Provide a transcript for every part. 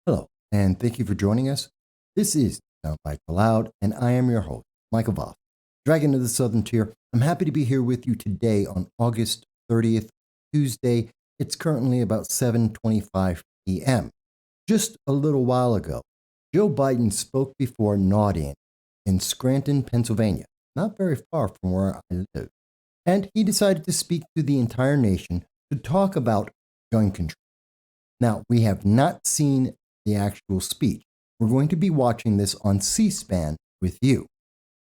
Hello, and thank you for joining us. This is Soundbites Allowed, and I am your host, Michael Voss, Dragon of the Southern Tier. I'm happy to be here with you today on August 30th, Tuesday. It's currently about 7:25 p.m. Just a little while ago, Joe Biden spoke before an audience in Scranton, Pennsylvania, not very far from where I live, and he decided to speak to the entire nation to talk about gun control. Now, we have not seen the actual speech. We're going to be watching this on C-SPAN with you.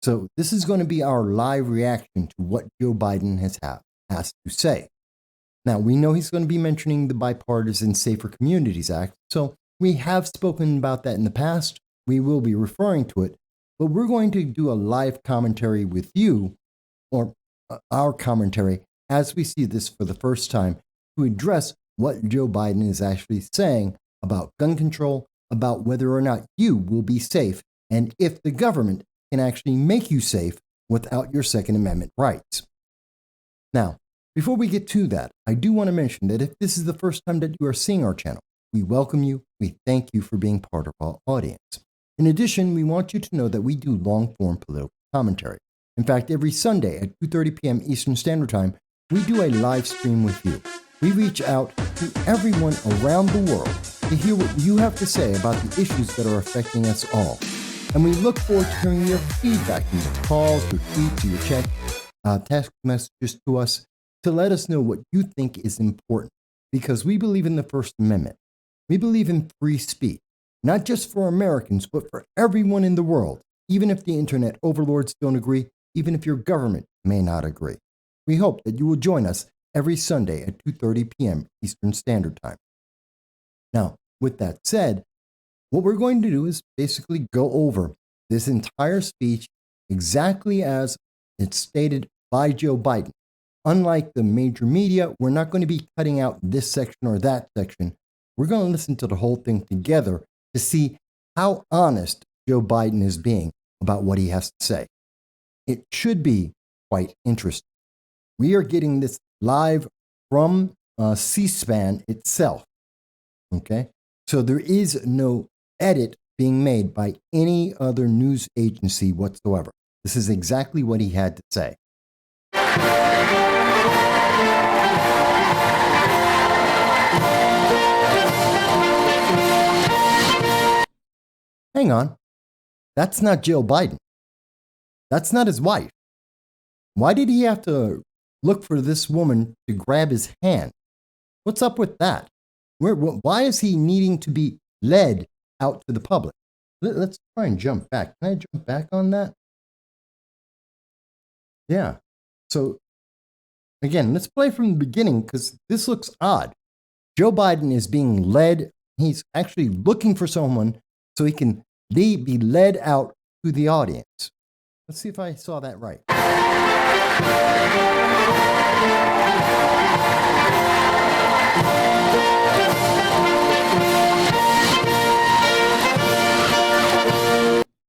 So this is going to be our live reaction to what Joe Biden has to say. Now, we know he's going to be mentioning the Bipartisan Safer Communities Act, so we have spoken about that in the past. We will be referring to it, but we're going to do a live commentary with you, or our commentary, as we see this for the first time, to address what Joe Biden is actually saying about gun control, about whether or not you will be safe, and if the government can actually make you safe without your Second Amendment rights. Now, before we get to that, I do want to mention that if this is the first time that you are seeing our channel, we welcome you. We thank you for being part of our audience. In addition, we want you to know that we do long-form political commentary. In fact, every Sunday at 2:30 p.m. Eastern Standard Time, we do a live stream with you. We reach out to everyone around the world to hear what you have to say about the issues that are affecting us all. And we look forward to hearing your feedback, your calls, your tweets, your text messages to us to let us know what you think is important. Because we believe in the First Amendment. We believe in free speech, not just for Americans, but for everyone in the world, even if the internet overlords don't agree, even if your government may not agree. We hope that you will join us every Sunday at 2:30 p.m. Eastern Standard Time. Now, with that said, what we're going to do is basically go over this entire speech exactly as it's stated by Joe Biden. Unlike the major media, we're not going to be cutting out this section or that section. We're going to listen to the whole thing together to see how honest Joe Biden is being about what he has to say. It should be quite interesting. We are getting this live from C-SPAN itself. Okay? So there is no edit being made by any other news agency whatsoever. This is exactly what he had to say. Hang on. That's not Joe Biden. That's not his wife. Why did he have to look for this woman to grab his hand? What's up with that? Why is he needing to be led out to the public? Let's try and jump back. Can I jump back on that? Yeah. So, again, let's play from the beginning because this looks odd. Joe Biden is being led. He's actually looking for someone so he can be led out to the audience. Let's see if I saw that right.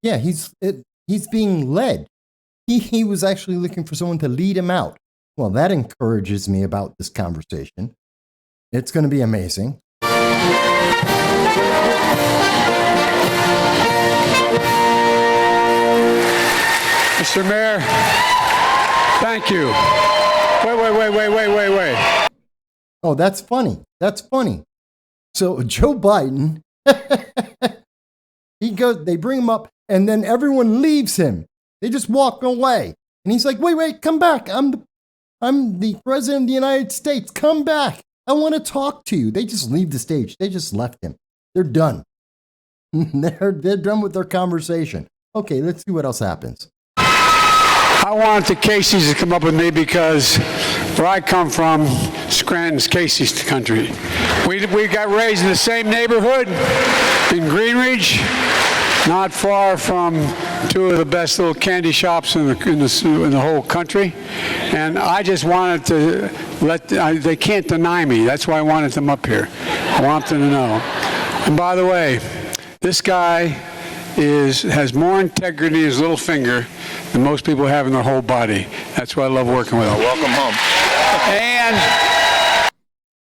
Yeah, he's being led. He was actually looking for someone to lead him out. Well, that encourages me about this conversation. It's going to be amazing. Mr. Mayor, thank you. Wait. Oh, that's funny. That's funny. So Joe Biden, they bring him up, and then everyone leaves him. They just walk away. And he's like, wait, come back. I'm the president of the United States. Come back. I want to talk to you. They just leave the stage. They just left him. They're done. They're done with their conversation. Okay, let's see what else happens. I wanted the Caseys to come up with me because where I come from, Scranton's Casey's country. We got raised in the same neighborhood in Greenridge, not far from two of the best little candy shops in the whole country. And I just wanted to they can't deny me. That's why I wanted them up here. I want them to know. And by the way, this guy has more integrity in his little finger than most people have in their whole body. That's why I love working with him. Welcome home. And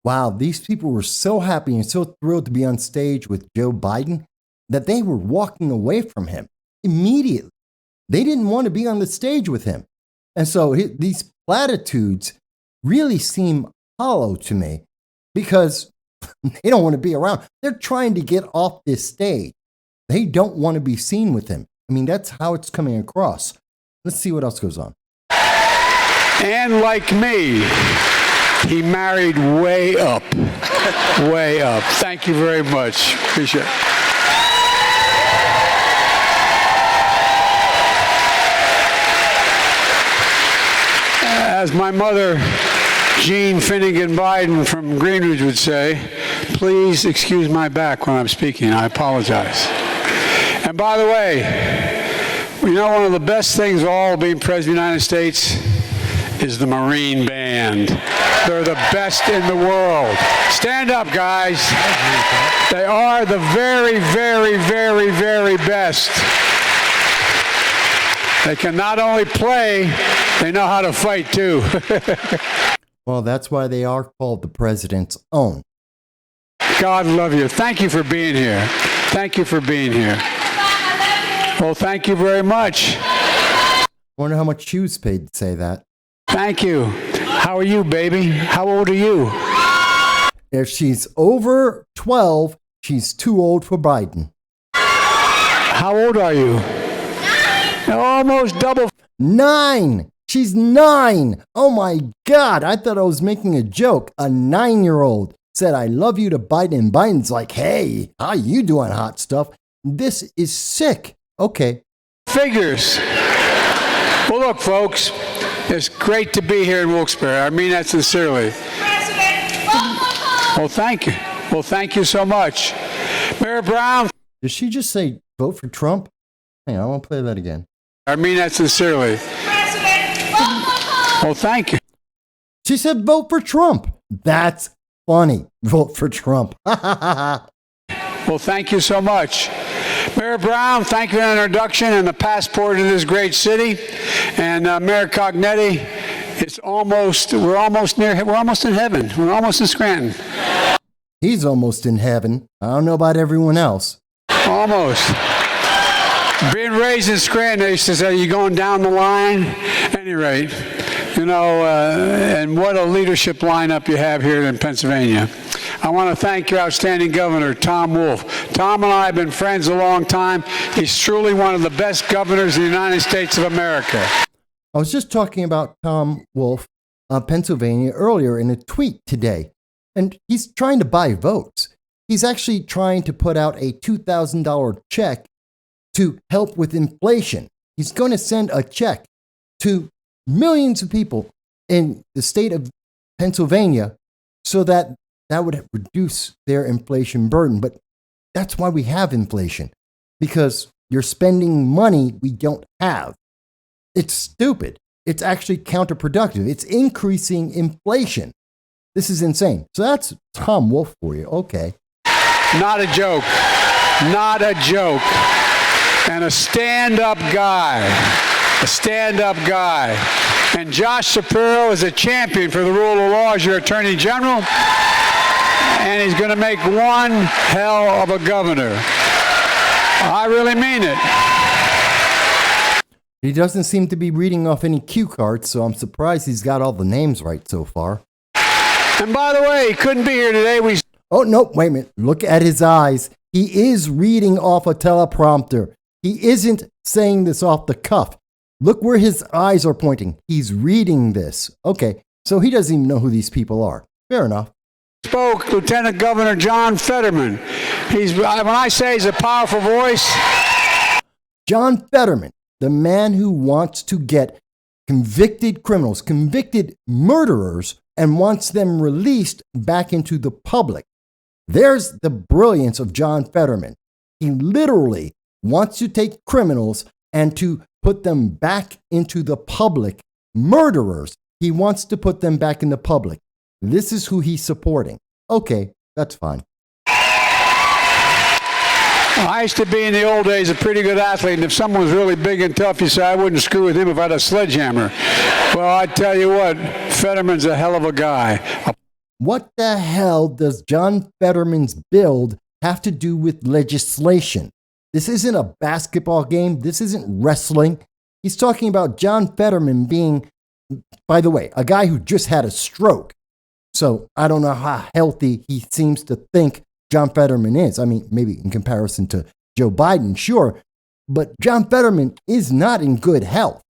Wow, these people were so happy and so thrilled to be on stage with Joe Biden that they were walking away from him immediately. They didn't want to be on the stage with him. And so these platitudes really seem hollow to me because they don't want to be around. They're trying to get off this stage. They don't want to be seen with him. I mean, that's how it's coming across. Let's see what else goes on. And like me, he married way up. Way up. Thank you very much. Appreciate it. As my mother, Jean Finnegan Biden from Greenridge would say, please excuse my back when I'm speaking. I apologize. And by the way, you know one of the best things of all being President of the United States is the Marine Band. They're the best in the world. Stand up, guys. They are the very, very, very, very best. They can not only play, they know how to fight too. Well, that's why they are called the president's own. God love you. Thank you for being here. Thank you for being here. Well, thank you very much. I wonder how much she was paid to say that. Thank you. How are you, baby? How old are you? If she's over 12, she's too old for Biden. How old are you? 9. Almost double. 9. She's 9. Oh my God. I thought I was making a joke. A 9-year-old said, I love you to Biden. And Biden's like, hey, how you doing, hot stuff? This is sick. Okay. Figures. Well, look, folks, it's great to be here in Wilkes-Barre. I mean that sincerely. Well, thank you. Well, thank you so much. Mayor Brown. Did she just say vote for Trump? Hang on, I want to play that again. I mean that sincerely. Well, thank you. She said vote for Trump. That's funny. Vote for Trump. Well, thank you so much. Mayor Brown, thank you for the introduction and the passport to this great city. And Mayor Cognetti, we're almost in heaven. We're almost in Scranton. He's almost in heaven. I don't know about everyone else. Almost. Being raised in Scranton, they used to say, you're going down the line. At any rate, you know, and what a leadership lineup you have here in Pennsylvania. I want to thank your outstanding governor, Tom Wolf. Tom and I have been friends a long time. He's truly one of the best governors in the United States of America. I was just talking about Tom Wolf, Pennsylvania, earlier in a tweet today, and he's trying to buy votes. He's actually trying to put out a $2,000 check to help with inflation. He's going to send a check to millions of people in the state of Pennsylvania so that would reduce their inflation burden. But that's why we have inflation, because you're spending money we don't have. It's stupid. It's actually counterproductive. It's increasing inflation. This is insane. So that's Tom Wolf for you. Okay. Not a joke. Not a joke. And a stand-up guy. A stand-up guy. And Josh Shapiro is a champion for the rule of law as your Attorney General. And he's going to make one hell of a governor. I really mean it. He doesn't seem to be reading off any cue cards, so I'm surprised he's got all the names right so far. And by the way, he couldn't be here today. Oh, no, wait a minute. Look at his eyes. He is reading off a teleprompter. He isn't saying this off the cuff. Look where his eyes are pointing. He's reading this. Okay, so he doesn't even know who these people are. Fair enough. Spoke Lieutenant Governor John Fetterman. When I say he's a powerful voice. John Fetterman, the man who wants to get convicted criminals, convicted murderers, and wants them released back into the public. There's the brilliance of John Fetterman. He literally wants to take criminals and to put them back into the public. Murderers, he wants to put them back in the public. This is who he's supporting. Okay, that's fine. I used to be in the old days a pretty good athlete, and if someone was really big and tough, you say, I wouldn't screw with him if I had a sledgehammer. Well, I tell you what, Fetterman's a hell of a guy. What the hell does John Fetterman's build have to do with legislation? This isn't a basketball game. This isn't wrestling. He's talking about John Fetterman being, by the way, a guy who just had a stroke. So I don't know how healthy he seems to think John Fetterman is. I mean, maybe in comparison to Joe Biden, sure. But John Fetterman is not in good health.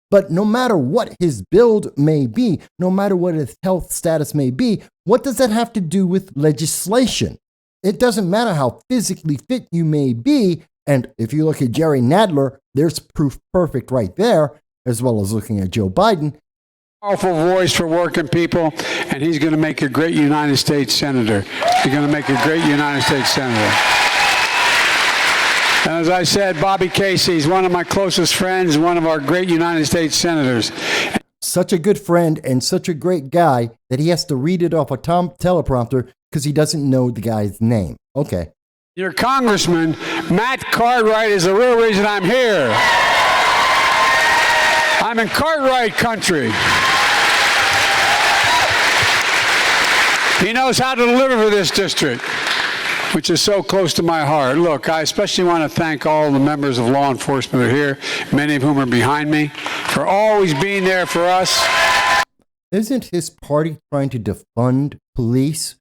But no matter what his build may be, no matter what his health status may be, what does that have to do with legislation? It doesn't matter how physically fit you may be. And if you look at Jerry Nadler, there's proof perfect right there, as well as looking at Joe Biden. Powerful voice for working people, and he's going to make a great United States Senator. He's going to make a great United States Senator. And as I said, Bobby Casey is one of my closest friends, one of our great United States Senators. Such a good friend and such a great guy that he has to read it off a teleprompter because he doesn't know the guy's name. Okay. Your congressman, Matt Cartwright, is the real reason I'm here. I'm in Cartwright country. He knows how to deliver for this district, which is so close to my heart. Look, I especially want to thank all the members of law enforcement that are here, many of whom are behind me, for always being there for us. Isn't his party trying to defund police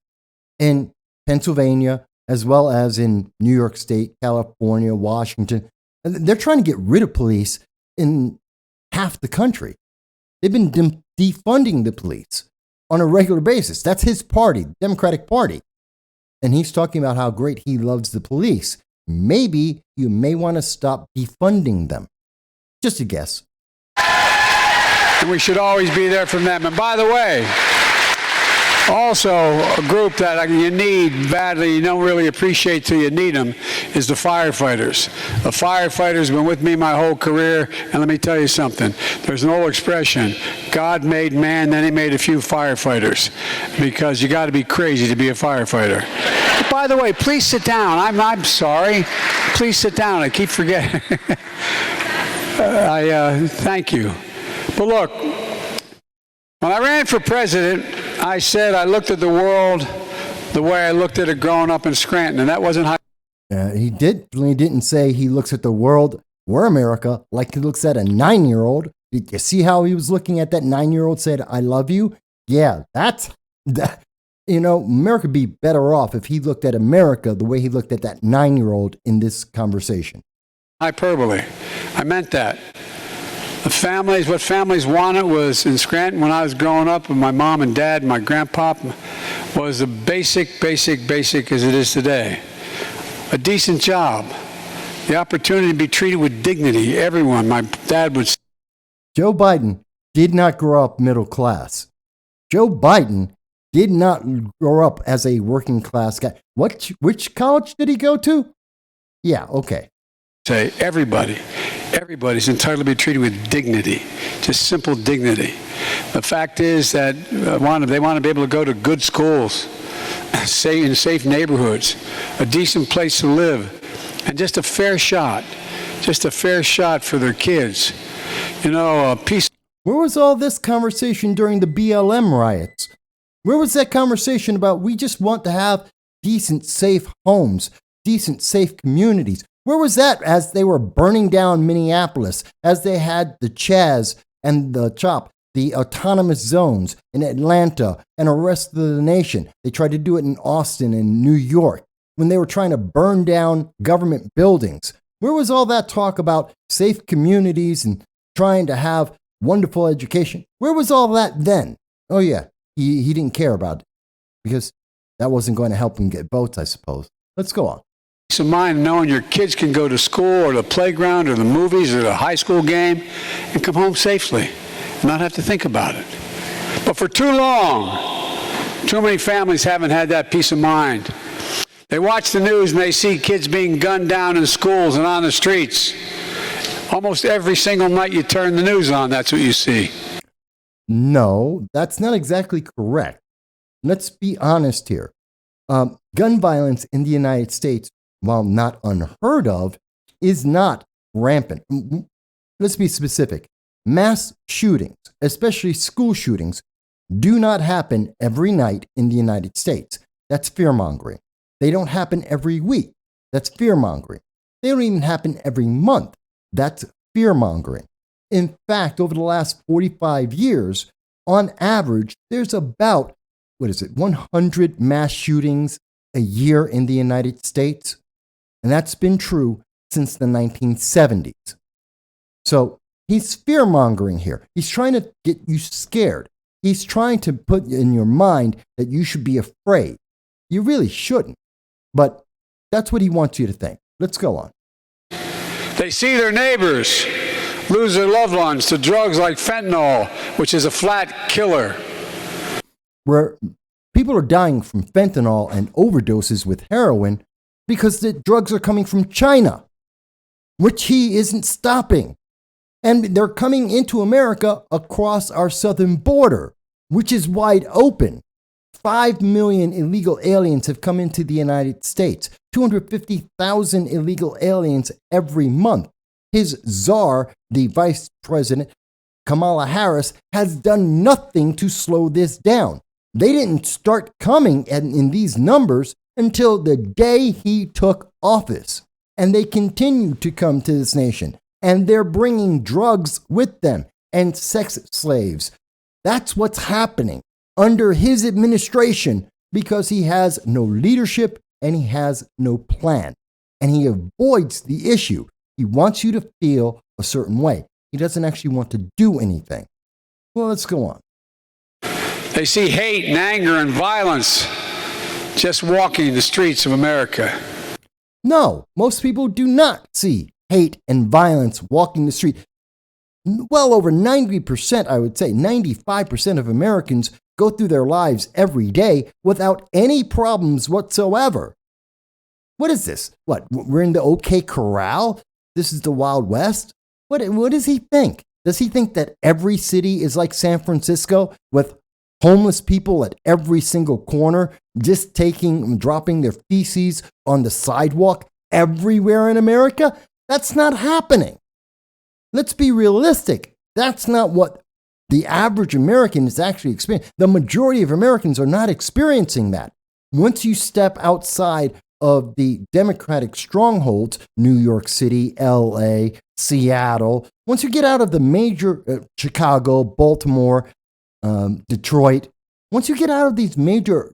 in Pennsylvania, as well as in New York State, California, Washington? They're trying to get rid of police in half the country. They've been defunding the police on a regular basis. That's his party, the Democratic Party. And he's talking about how great he loves the police. Maybe you may want to stop defunding them. Just a guess. And we should always be there for them. And by the way, also a group that you need badly, you don't really appreciate till you need them, is the firefighters. The firefighters have been with me my whole career. And let me tell you something. There's an old expression, God made man, then he made a few firefighters. Because you got to be crazy to be a firefighter. By the way, please sit down. I'm sorry. Please sit down. I keep forgetting. Thank you. But look, when I ran for president, I said I looked at the world the way I looked at it growing up in Scranton, and that wasn't how. He didn't say he looks at the world, we're America, like he looks at a 9-year-old. Did you see how he was looking at that 9-year-old, said, I love you? Yeah, that. America would be better off if he looked at America the way he looked at that 9-year-old in this conversation. Hyperbole. I meant that. What families wanted was in Scranton when I was growing up with my mom and dad and my grandpa was the basic as it is today. A decent job. The opportunity to be treated with dignity. Everyone. My dad would. Joe Biden did not grow up middle class. Joe Biden did not grow up as a working class guy. Which college did he go to? Yeah, okay. Say everybody's entitled to be treated with dignity, just simple dignity. The fact is that they want to be able to go to good schools, in safe neighborhoods, a decent place to live, and just a fair shot for their kids. A peace. Where was all this conversation during the BLM riots? Where was that conversation about we just want to have decent, safe homes, decent, safe communities? Where was that as they were burning down Minneapolis, as they had the Chaz and the CHOP, the autonomous zones in Atlanta and the rest of the nation? They tried to do it in Austin and New York when they were trying to burn down government buildings. Where was all that talk about safe communities and trying to have wonderful education? Where was all that then? Oh, yeah, he didn't care about it because that wasn't going to help him get votes, I suppose. Let's go on. Peace of mind knowing your kids can go to school or the playground or the movies or the high school game and come home safely and not have to think about it. But for too long, too many families haven't had that peace of mind. They watch the news and they see kids being gunned down in schools and on the streets. Almost every single night you turn the news on, that's what you see. No, that's not exactly correct. Let's be honest here. Gun violence in the United States, while not unheard of, is not rampant. Let's be specific. Mass shootings, especially school shootings, do not happen every night in the United States. That's fear-mongering. They don't happen every week. That's fear-mongering. They don't even happen every month. That's fear-mongering. In fact, over the last 45 years, on average, there's about, 100 mass shootings a year in the United States? And that's been true since the 1970s. So he's fear-mongering here. He's trying to get you scared. He's trying to put in your mind that you should be afraid. You really shouldn't. But that's what he wants you to think. Let's go on. They see their neighbors lose their loved ones to drugs like fentanyl, which is a flat killer. Where people are dying from fentanyl and overdoses with heroin because the drugs are coming from China, which he isn't stopping. And they're coming into America across our southern border, which is wide open. 5 million illegal aliens have come into the United States. 250,000 illegal aliens every month. His czar, the vice president, Kamala Harris, has done nothing to slow this down. They didn't start coming in these numbers until the day he took office. And they continue to come to this nation. And they're bringing drugs with them and sex slaves. That's what's happening under his administration because he has no leadership and he has no plan. And he avoids the issue. He wants you to feel a certain way. He doesn't actually want to do anything. Well, let's go on. They see hate and anger and violence just walking the streets of America. No, most people do not see hate and violence walking the street. Well over 90%, I would say, 95% of Americans go through their lives every day without any problems whatsoever. What is this? What, we're in the OK Corral? This is the Wild West? What does he think? Does he think that every city is like San Francisco with homeless people at every single corner just dropping their feces on the sidewalk everywhere in America? That's not happening. Let's be realistic. That's not what the average American is actually experiencing. The majority of Americans are not experiencing that. Once you step outside of the Democratic strongholds, New York City, LA, Seattle, once you get out of the major Chicago, Baltimore, Detroit, once you get out of these major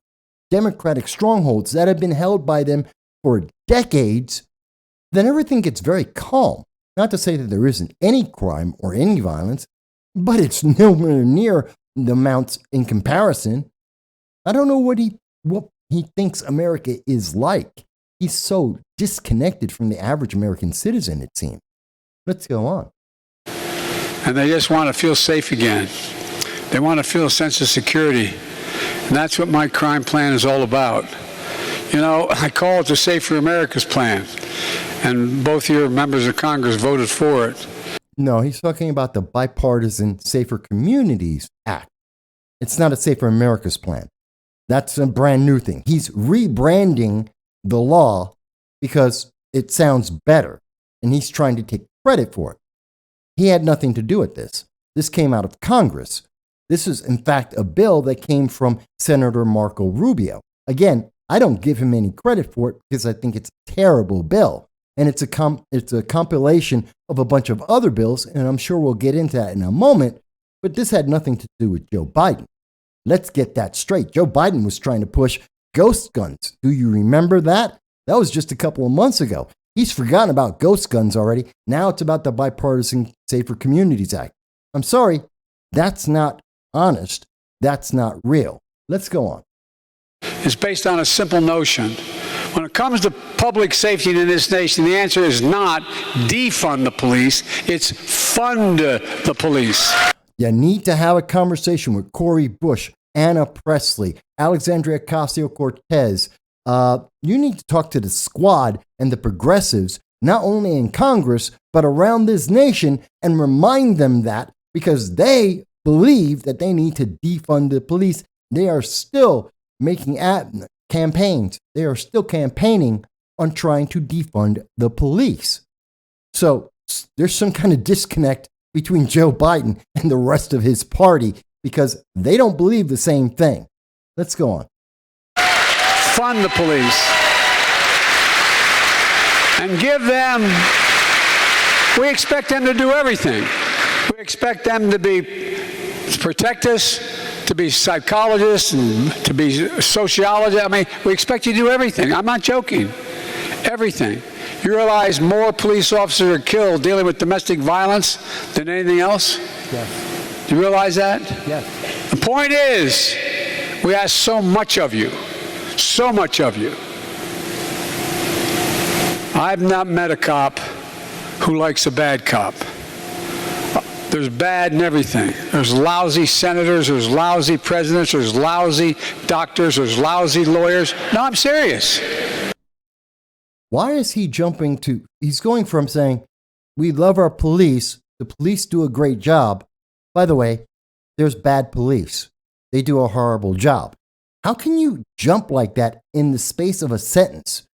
Democratic strongholds that have been held by them for decades, then everything gets very calm. Not to say that there isn't any crime or any violence, but it's nowhere near the amounts in comparison. I don't know what he thinks America is like. He's so disconnected from the average American citizen, it seems. Let's go on. And they just want to feel safe again. They want to feel a sense of security. And that's what my crime plan is all about. You know, I call it the Safer America's Plan. And both your members of Congress voted for it. No, he's talking about the Bipartisan Safer Communities Act. It's not a Safer America's Plan. That's a brand new thing. He's rebranding the law because it sounds better. And he's trying to take credit for it. He had nothing to do with this. This came out of Congress. This is, in fact, a bill that came from Senator Marco Rubio. Again, I don't give him any credit for it because I think it's a terrible bill. And it's a compilation of a bunch of other bills, and I'm sure we'll get into that in a moment. But this had nothing to do with Joe Biden. Let's get that straight. Joe Biden was trying to push ghost guns. Do you remember that? That was just a couple of months ago. He's forgotten about ghost guns already. Now it's about the Bipartisan Safer Communities Act. I'm sorry, that's not honest. That's not real. Let's go on. It's based on a simple notion. When it comes to public safety in this nation, the answer is not defund the police, it's fund the police. You need to have a conversation with Cori Bush, Anna Presley, Alexandria Ocasio-Cortez. You need to talk to the squad and the progressives, not only in Congress, but around this nation, and remind them that because they believe that they need to defund the police. They are still making campaigns. They are still campaigning on trying to defund the police. So there's some kind of disconnect between Joe Biden and the rest of his party because they don't believe the same thing. Let's go on. Fund the police and give them, we expect them to do everything. We expect them to protect us, to be psychologists, and to be sociologists. I mean, we expect you to do everything. I'm not joking. Everything. You realize more police officers are killed dealing with domestic violence than anything else? Yes. Do you realize that? Yes. The point is, we ask so much of you. So much of you. I've not met a cop who likes a bad cop. There's bad in everything. There's lousy senators, there's lousy presidents, there's lousy doctors, there's lousy lawyers. No, I'm serious. Why is he jumping to, he's going from saying, we love our police, the police do a great job. By the way, there's bad police. They do a horrible job. How can you jump like that in the space of a sentence?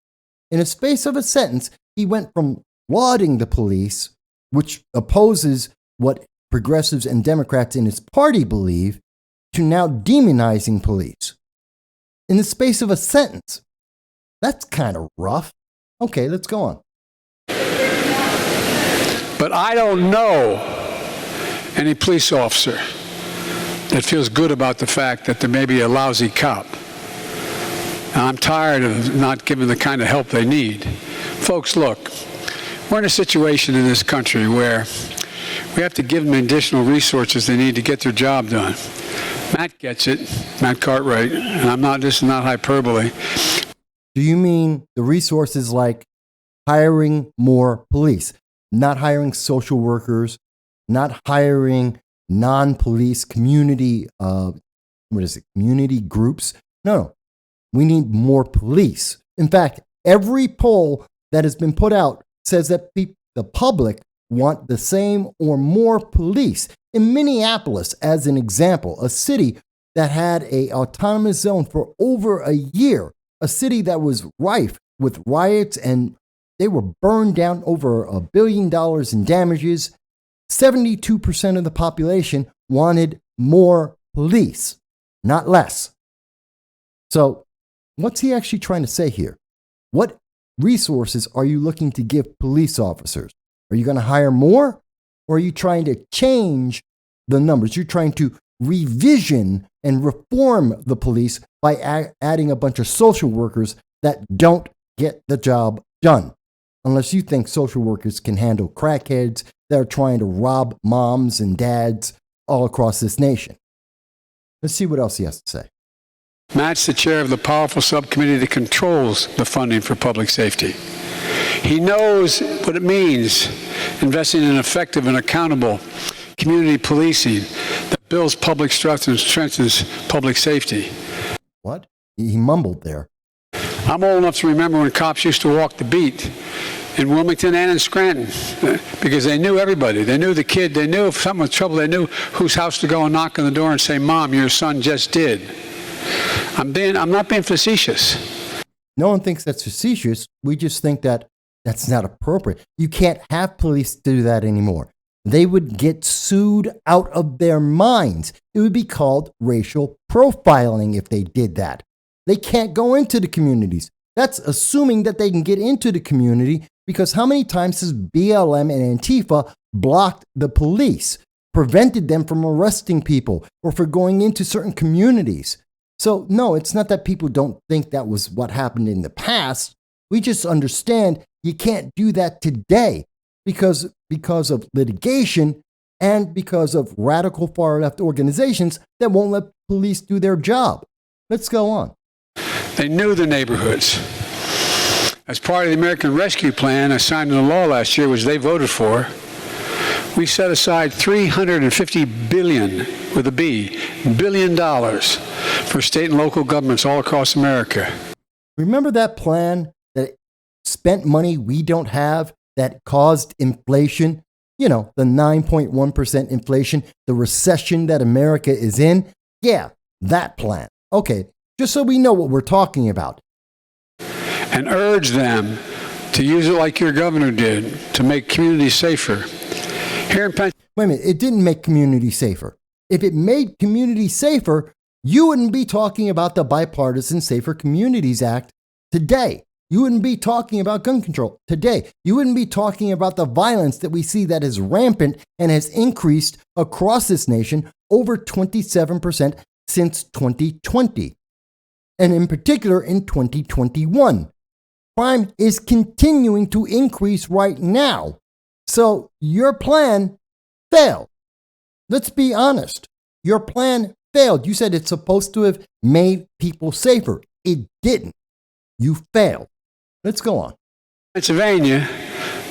In a space of a sentence, he went from lauding the police, which opposes what progressives and Democrats in his party believe, to now demonizing police. In the space of a sentence. That's kind of rough. Okay, let's go on. But I don't know any police officer that feels good about the fact that there may be a lousy cop. And I'm tired of not giving the kind of help they need. Folks, look, we're in a situation in this country where we have to give them additional resources they need to get their job done. Matt gets it, Matt Cartwright, and this is not hyperbole. Do you mean the resources like hiring more police, not hiring social workers, not hiring non-police community, community groups? No, we need more police. In fact, every poll that has been put out says that the public want the same or more police. In Minneapolis, as an example, a city that had an autonomous zone for over a year, a city that was rife with riots and they were burned down over $1 billion in damages, 72% of the population wanted more police, not less. So what's he actually trying to say here? What resources are you looking to give police officers? Are you going to hire more? Or are you trying to change the numbers? You're trying to revision and reform the police by adding a bunch of social workers that don't get the job done. Unless you think social workers can handle crackheads that are trying to rob moms and dads all across this nation. Let's see what else he has to say. Matt's the chair of the powerful subcommittee that controls the funding for public safety. He knows what it means investing in effective and accountable community policing that builds public trust and strengthens public safety. What? He mumbled there. I'm old enough to remember when cops used to walk the beat in Wilmington and in Scranton because they knew everybody. They knew the kid. They knew if something was trouble. They knew whose house to go and knock on the door and say, "Mom, your son just did." I'm not being facetious. No one thinks that's facetious. We just think that that's not appropriate. You can't have police do that anymore. They would get sued out of their minds. It would be called racial profiling if they did that. They can't go into the communities. That's assuming that they can get into the community, because how many times has BLM and Antifa blocked the police, prevented them from arresting people or for going into certain communities? So no, it's not that people don't think that was what happened in the past. We just understand you can't do that today because of litigation and because of radical far left organizations that won't let police do their job. Let's go on. They knew the neighborhoods. As part of the American Rescue Plan, I signed into law last year, which they voted for, we set aside $350 billion, with a B, billion dollars for state and local governments all across America. Remember that plan that spent money we don't have that caused inflation? You know, the 9.1% inflation, the recession that America is in? Yeah, that plan. Okay, just so we know what we're talking about. And urge them to use it like your governor did to make communities safer. Here in Pennsylvania. Wait a minute, it didn't make communities safer. If it made communities safer, you wouldn't be talking about the Bipartisan Safer Communities Act today. You wouldn't be talking about gun control today. You wouldn't be talking about the violence that we see that is rampant and has increased across this nation over 27% since 2020. And in particular in 2021. Crime is continuing to increase right now. So your plan failed. Let's be honest. Your plan failed. You said it's supposed to have made people safer. It didn't. You failed. Let's go on. Pennsylvania,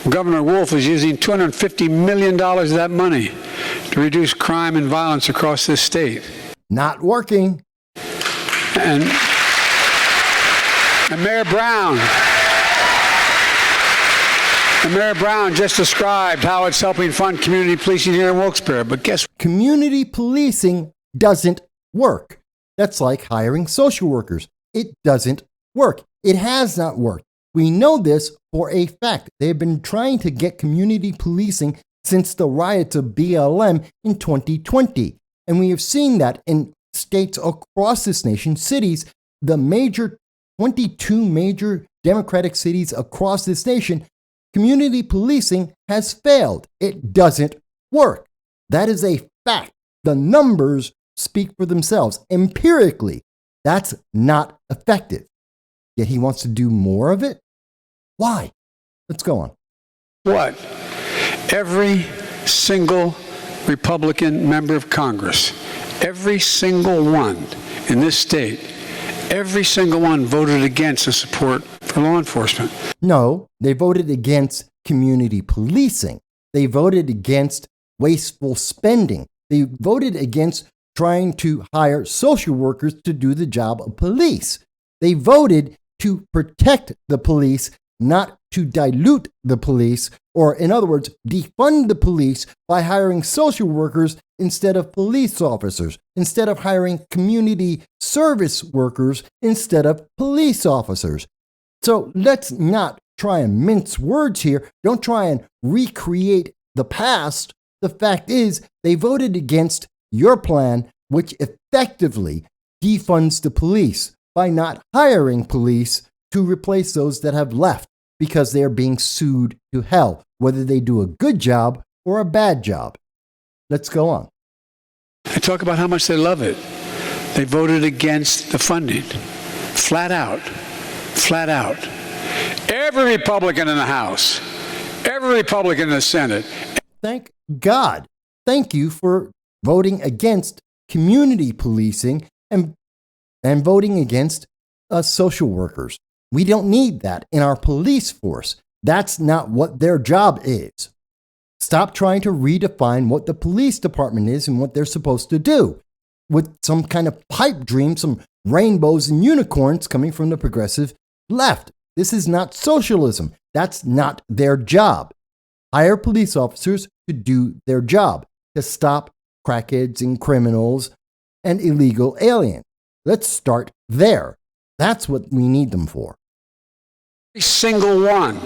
Governor Wolf is using $250 million of that money to reduce crime and violence across this state. Not working. And Mayor Brown just described how it's helping fund community policing here in Wilkes-Barre. But guess what? Community policing doesn't work. That's like hiring social workers. It doesn't work. It has not worked. We know this for a fact. They've been trying to get community policing since the riots of BLM in 2020. And we have seen that in states across this nation, cities, the 22 major Democratic cities across this nation, community policing has failed. It doesn't work. That is a fact. The numbers speak for themselves. Empirically, that's not effective. Yet he wants to do more of it? Why? Let's go on. What? Every single Republican member of Congress, every single one in this state, every single one voted against the support for law enforcement. No, they voted against community policing. They voted against wasteful spending. They voted against trying to hire social workers to do the job of police. They voted to protect the police, not to dilute the police, or in other words, defund the police by hiring social workers instead of police officers, instead of hiring community service workers instead of police officers. So let's not try and mince words here. Don't try and recreate the past. The fact is, they voted against your plan, which effectively defunds the police by not hiring police to replace those that have left because they are being sued to hell, whether they do a good job or a bad job. Let's go on. I talk about how much they love it. They voted against the funding. Flat out. Flat out. Every Republican in the House, every Republican in the Senate. Thank God. Thank you for voting against community policing and voting against social workers. We don't need that in our police force. That's not what their job is. Stop trying to redefine what the police department is and what they're supposed to do with some kind of pipe dream, some rainbows and unicorns coming from the progressive left. This is not socialism. That's not their job. Hire police officers to do their job, to stop crackheads and criminals and illegal aliens. Let's start there. That's what we need them for. Every single one.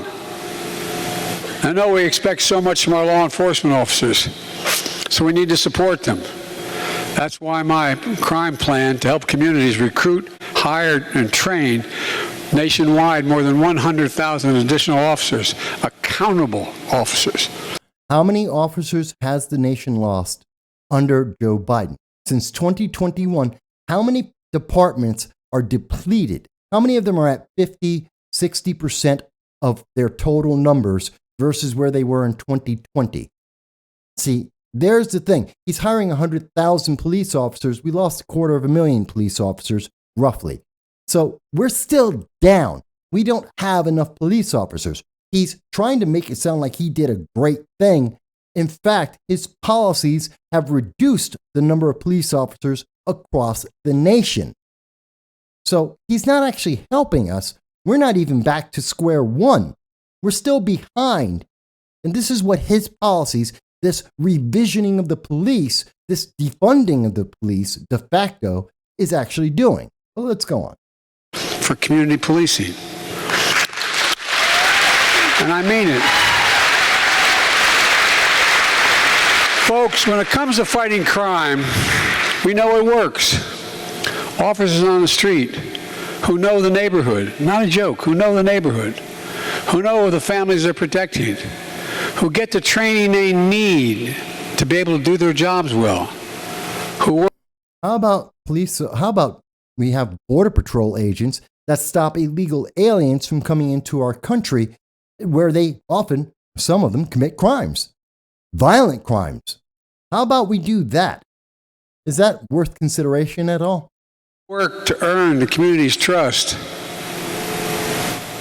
I know we expect so much from our law enforcement officers, so we need to support them. That's why my crime plan to help communities recruit, hire, and train nationwide more than 100,000 additional officers, accountable officers. How many officers has the nation lost under Joe Biden? Since 2021, how many departments are depleted? How many of them are at 50, 60% of their total numbers versus where they were in 2020? See, there's the thing. He's hiring 100,000 police officers. We lost 250,000 police officers, roughly. So we're still down. We don't have enough police officers. He's trying to make it sound like he did a great thing. In fact, his policies have reduced the number of police officers across the nation. So he's not actually helping us. We're not even back to square one. We're still behind. And this is what his policies, this revisioning of the police, this defunding of the police de facto is actually doing. Well, let's go on. For community policing. And I mean it. Folks, when it comes to fighting crime, we know it works. Officers on the street who know the neighborhood, not a joke, who know the neighborhood, who know the families they're protecting, who get the training they need to be able to do their jobs well, who work. How about police? How about we have Border Patrol agents that stop illegal aliens from coming into our country where they often, some of them, commit crimes, violent crimes? How about we do that? Is that worth consideration at all? Work to earn the community's trust.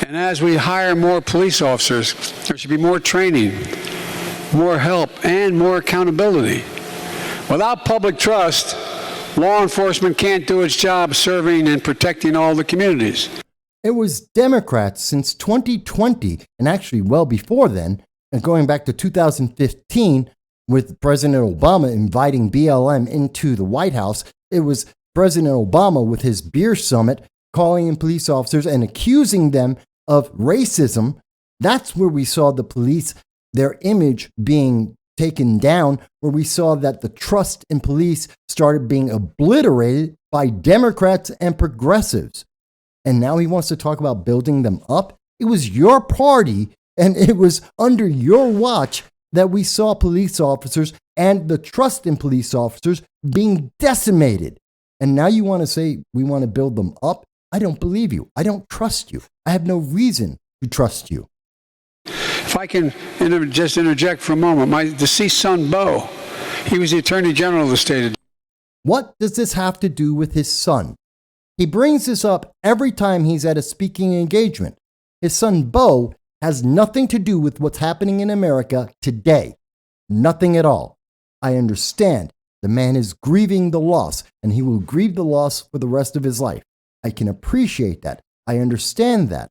And as we hire more police officers, there should be more training, more help, and more accountability. Without public trust, law enforcement can't do its job serving and protecting all the communities. It was Democrats since 2020, and actually well before then, and going back to 2015, with President Obama inviting BLM into the White House. It was President Obama with his beer summit calling in police officers and accusing them of racism. That's where we saw the police, their image being taken down, where we saw that the trust in police started being obliterated by Democrats and progressives. And now he wants to talk about building them up. It was your party, and it was under your watch that we saw police officers and the trust in police officers being decimated. And now you want to say we want to build them up? I don't believe you. I don't trust you. I have no reason to trust you. If I can just interject for a moment, my deceased son, Bo, he was the Attorney General of the state. What does this have to do with his son? He brings this up every time he's at a speaking engagement. His son, Bo, has nothing to do with what's happening in America today. Nothing at all. I understand the man is grieving the loss, and he will grieve the loss for the rest of his life. I can appreciate that. I understand that.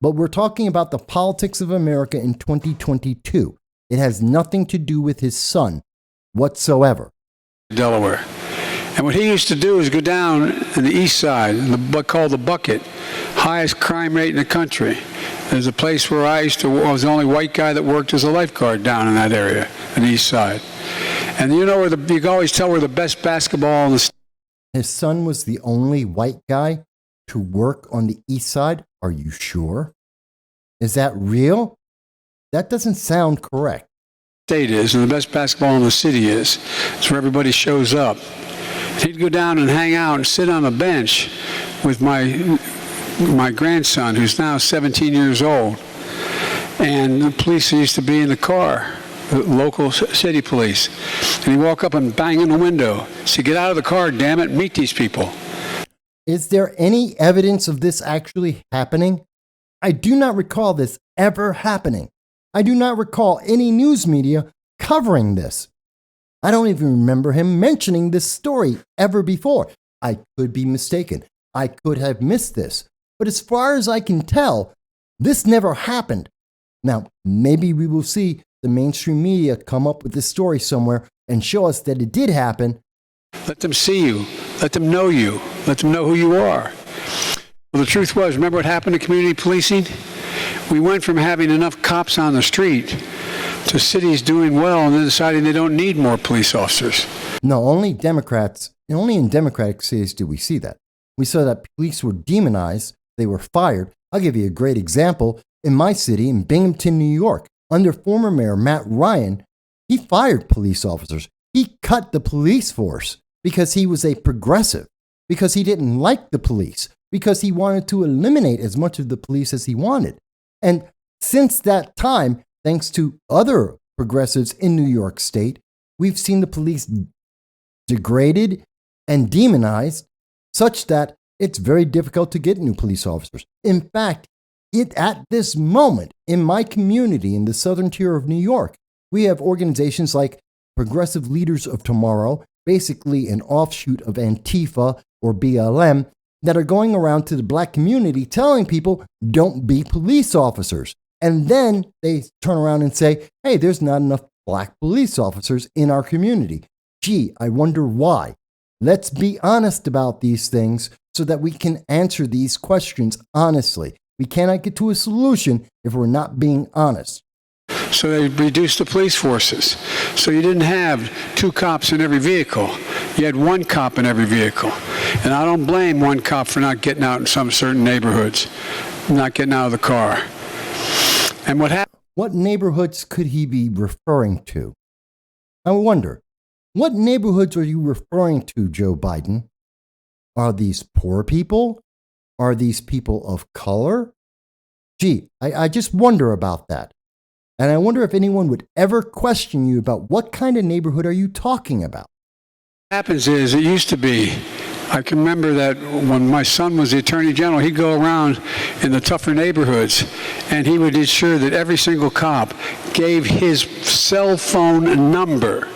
But we're talking about the politics of America in 2022. It has nothing to do with his son whatsoever. Delaware. And what he used to do is go down in the east side, called the Bucket, highest crime rate in the country. There's a place where I was the only white guy that worked as a lifeguard down in that area, on the east side. And you know where you can always tell where the best basketball in the state. His son was the only white guy to work on the east side? Are you sure? Is that real? That doesn't sound correct. State is, and the best basketball in the city is. It's where everybody shows up. He'd go down and hang out and sit on a bench with my grandson, who's now 17 years old. And the police used to be in the car, the local city police. And he'd walk up and bang on the window. Say, "Get out of the car, damn it, meet these people." Is there any evidence of this actually happening? I do not recall this ever happening. I do not recall any news media covering this. I don't even remember him mentioning this story ever before. I could be mistaken. I could have missed this. But as far as I can tell, this never happened. Now, maybe we will see the mainstream media come up with this story somewhere and show us that it did happen. Let them see you. Let them know you. Let them know who you are. Well, the truth was, remember what happened to community policing? We went from having enough cops on the street to cities doing well and then deciding they don't need more police officers. No, only in Democratic cities do we see that. We saw that police were demonized. They were fired. I'll give you a great example. In my city, in Binghamton, New York, under former Mayor Matt Ryan, he fired police officers. He cut the police force because he was a progressive, because he didn't like the police, because he wanted to eliminate as much of the police as he wanted. And since that time, thanks to other progressives in New York State, we've seen the police degraded and demonized such that it's very difficult to get new police officers. In fact, at this moment, in my community, in the southern tier of New York, we have organizations like Progressive Leaders of Tomorrow, basically an offshoot of Antifa or BLM, that are going around to the black community telling people, don't be police officers. And then they turn around and say, hey, there's not enough black police officers in our community. Gee, I wonder why. Let's be honest about these things so that we can answer these questions honestly. We cannot get to a solution if we're not being honest. So they reduced the police forces. So you didn't have 2 cops in every vehicle. You had 1 cop in every vehicle. And I don't blame 1 cop for not getting out in some certain neighborhoods, not getting out of the car. And what happened? What neighborhoods could he be referring to? I wonder, what neighborhoods are you referring to, Joe Biden? Are these poor people? Are these people of color? Gee, I just wonder about that. And I wonder if anyone would ever question you about what kind of neighborhood are you talking about? What happens is, it used to be, I can remember that when my son was the Attorney General, he'd go around in the tougher neighborhoods and he would ensure that every single cop gave his cell phone number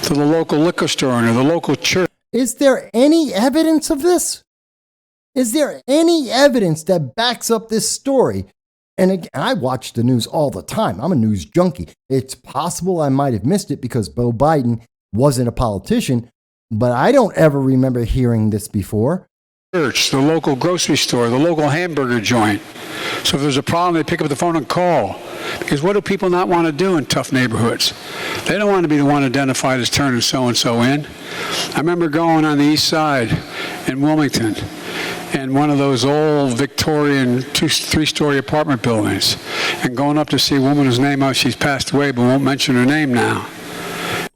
to the local liquor store owner, the local church. Is there any evidence of this? Is there any evidence that backs up this story? And again, I watch the news all the time. I'm a news junkie. It's possible I might have missed it because Joe Biden wasn't a politician, but I don't ever remember hearing this before. Church, the local grocery store, the local hamburger joint. So if there's a problem, they pick up the phone and call. Because what do people not want to do in tough neighborhoods? They don't want to be the one identified as turning so-and-so in. I remember going on the east side in Wilmington in one of those old Victorian 3-story apartment buildings and going up to see a woman whose name she's passed away but won't mention her name now.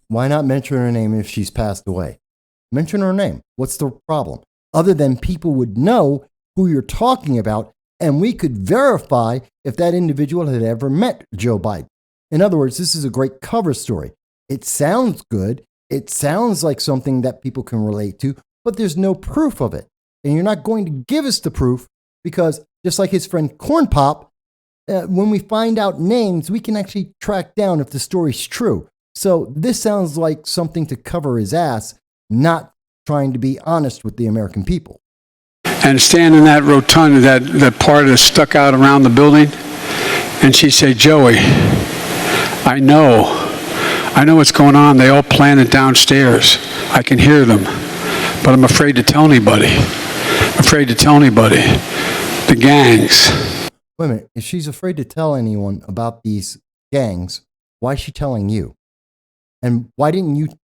Why not mention her name if she's passed away? Mention her name. What's the problem? Other than people would know who you're talking about, and we could verify if that individual had ever met Joe Biden. In other words, this is a great cover story. It sounds good. It sounds like something that people can relate to, but there's no proof of it. And you're not going to give us the proof because, just like his friend Corn Pop, when we find out names, we can actually track down if the story's true. So this sounds like something to cover his ass, not trying to be honest with the American people. And stand in that rotunda, that part that's stuck out around the building, and she'd say, Joey, I know what's going on. They all plan it downstairs. I can hear them, but I'm afraid to tell anybody. The gangs. Wait a minute. If she's afraid to tell anyone about these gangs, why is she telling you? And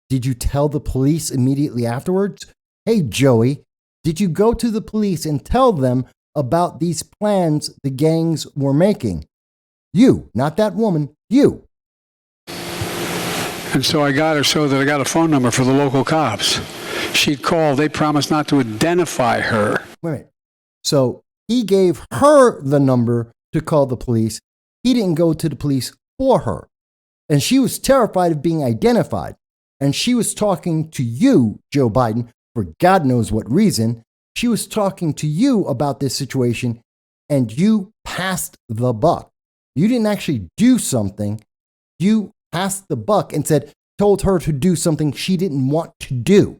did you tell the police immediately afterwards? Hey, Joey, did you go to the police and tell them about these plans the gangs were making? You, not that woman, you. And so I got her so that I got a phone number for the local cops. She'd call. They promised not to identify her. Wait a minute. So he gave her the number to call the police. He didn't go to the police for her. And she was terrified of being identified. And she was talking to you, Joe Biden, for God knows what reason. She was talking to you about this situation, and you passed the buck. You didn't actually do something. You passed the buck and told her to do something she didn't want to do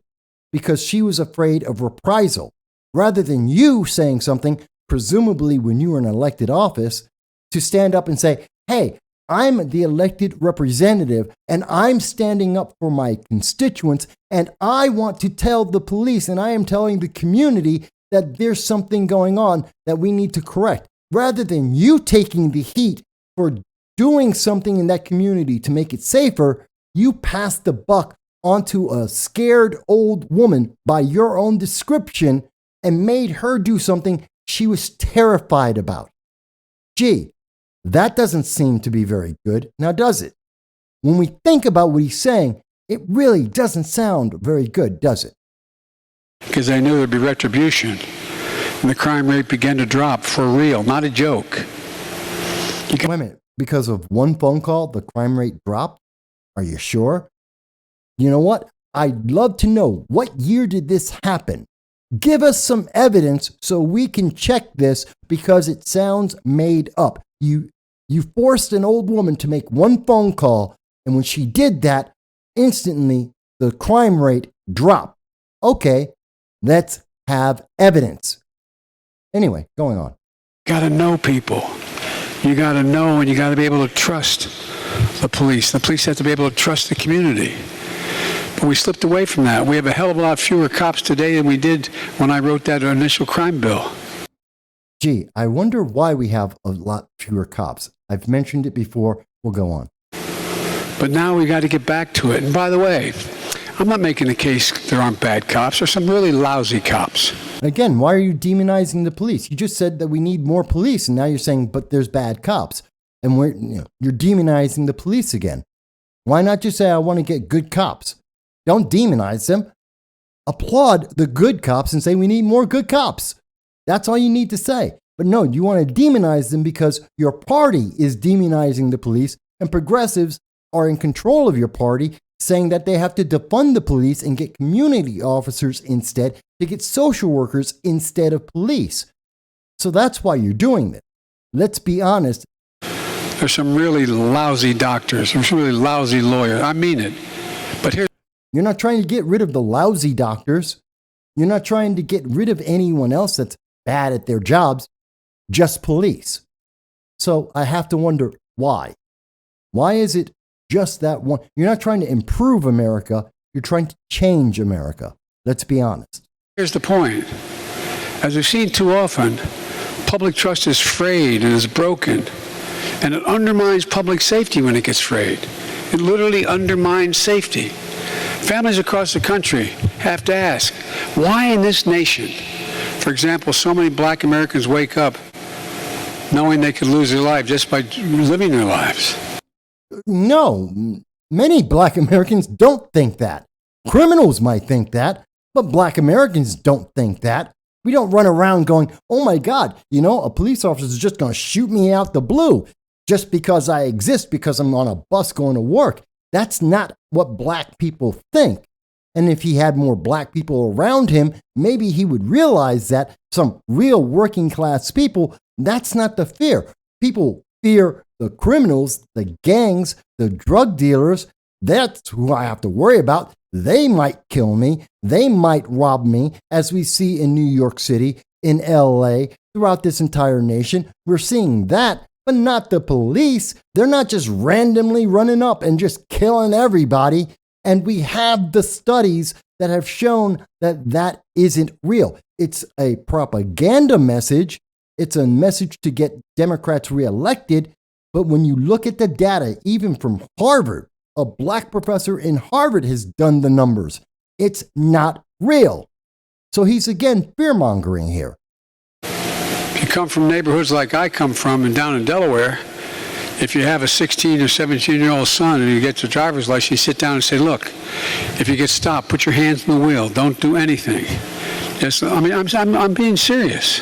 because she was afraid of reprisal. Rather than you saying something, presumably when you were in elected office, to stand up and say, hey, I'm the elected representative and I'm standing up for my constituents and I want to tell the police and I am telling the community that there's something going on that we need to correct. Rather than you taking the heat for doing something in that community to make it safer, you passed the buck onto a scared old woman by your own description and made her do something she was terrified about. Gee, that doesn't seem to be very good, now does it? When we think about what he's saying, it really doesn't sound very good, does it? Because they knew there'd be retribution. And the crime rate began to drop for real, not a joke. Wait a minute, because of one phone call, the crime rate dropped? Are you sure? You know what? I'd love to know, what year did this happen? Give us some evidence so we can check this because it sounds made up. You forced an old woman to make one phone call, and when she did that, instantly the crime rate dropped. Okay, let's have evidence. Anyway, going on. Got to know people. You got to know, and you got to be able to trust the police. The police have to be able to trust the community. But we slipped away from that. We have a hell of a lot fewer cops today than we did when I wrote that initial crime bill. Gee, I wonder why we have a lot fewer cops. I've mentioned it before. We'll go on. But now we got to get back to it. And by the way, I'm not making the case there aren't bad cops. There's some really lousy cops. Again, why are you demonizing the police? You just said that we need more police, and now you're saying, but there's bad cops. And you're demonizing the police again. Why not just say, I want to get good cops? Don't demonize them. Applaud the good cops and say, we need more good cops. That's all you need to say. But no, you want to demonize them because your party is demonizing the police, and progressives are in control of your party, saying that they have to defund the police and get community officers instead, to get social workers instead of police. So that's why you're doing this. Let's be honest. There's some really lousy doctors. There's some really lousy lawyers. I mean it. But you're not trying to get rid of the lousy doctors. You're not trying to get rid of anyone else that's bad at their jobs, just police. So I have to wonder why. Why is it just that one? You're not trying to improve America. You're trying to change America. Let's be honest. Here's the point. As we've seen too often, public trust is frayed and is broken. And it undermines public safety when it gets frayed. It literally undermines safety. Families across the country have to ask, why in this nation, for example, so many black Americans wake up knowing they could lose their life just by living their lives? No, many black Americans don't think that. Criminals might think that, but black Americans don't think that. We don't run around going, oh my God, a police officer is just going to shoot me out the blue just because I exist, because I'm on a bus going to work. That's not what black people think. And if he had more black people around him, maybe he would realize that some real working class people, that's not the fear. People fear the criminals, the gangs, the drug dealers. That's who I have to worry about. They might kill me. They might rob me, as we see in New York City, in LA, throughout this entire nation. We're seeing that, but not the police. They're not just randomly running up and just killing everybody. And we have the studies that have shown that that isn't real. It's a propaganda message. It's a message to get Democrats reelected. But when you look at the data, even from Harvard, a black professor in Harvard has done the numbers. It's not real. So he's again fear-mongering here. If you come from neighborhoods like I come from and down in Delaware, if you have a 16 or 17-year-old son and he gets a driver's license, you sit down and say, look, if you get stopped, put your hands on the wheel. Don't do anything. Just, I'm being serious.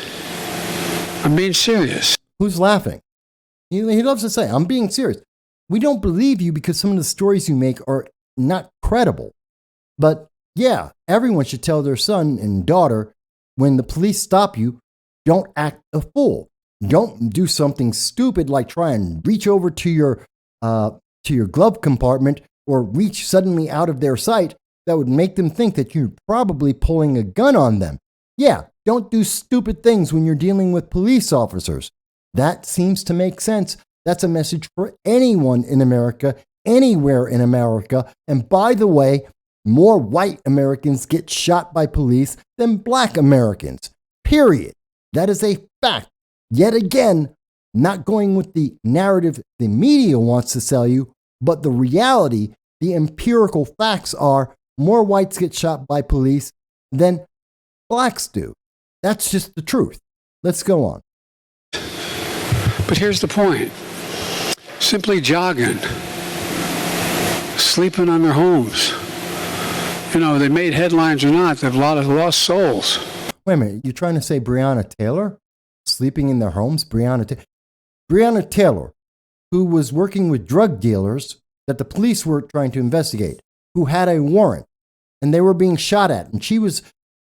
I'm being serious. Who's laughing? He loves to say, I'm being serious. We don't believe you because some of the stories you make are not credible. But yeah, everyone should tell their son and daughter, when the police stop you, don't act a fool. Don't do something stupid like try and reach over to your glove compartment or reach suddenly out of their sight that would make them think that you're probably pulling a gun on them. Yeah, don't do stupid things when you're dealing with police officers. That seems to make sense. That's a message for anyone in America, anywhere in America. And by the way, more white Americans get shot by police than black Americans. Period. That is a fact. Yet again, not going with the narrative the media wants to sell you, but the reality, the empirical facts are more whites get shot by police than blacks do. That's just the truth. Let's go on. But here's the point. Simply jogging, sleeping on their homes. They made headlines or not, they've a lot of lost souls. Wait a minute, you're trying to say Breonna Taylor? Sleeping in their homes? Breonna Taylor, who was working with drug dealers that the police were trying to investigate, who had a warrant, and they were being shot at, and she was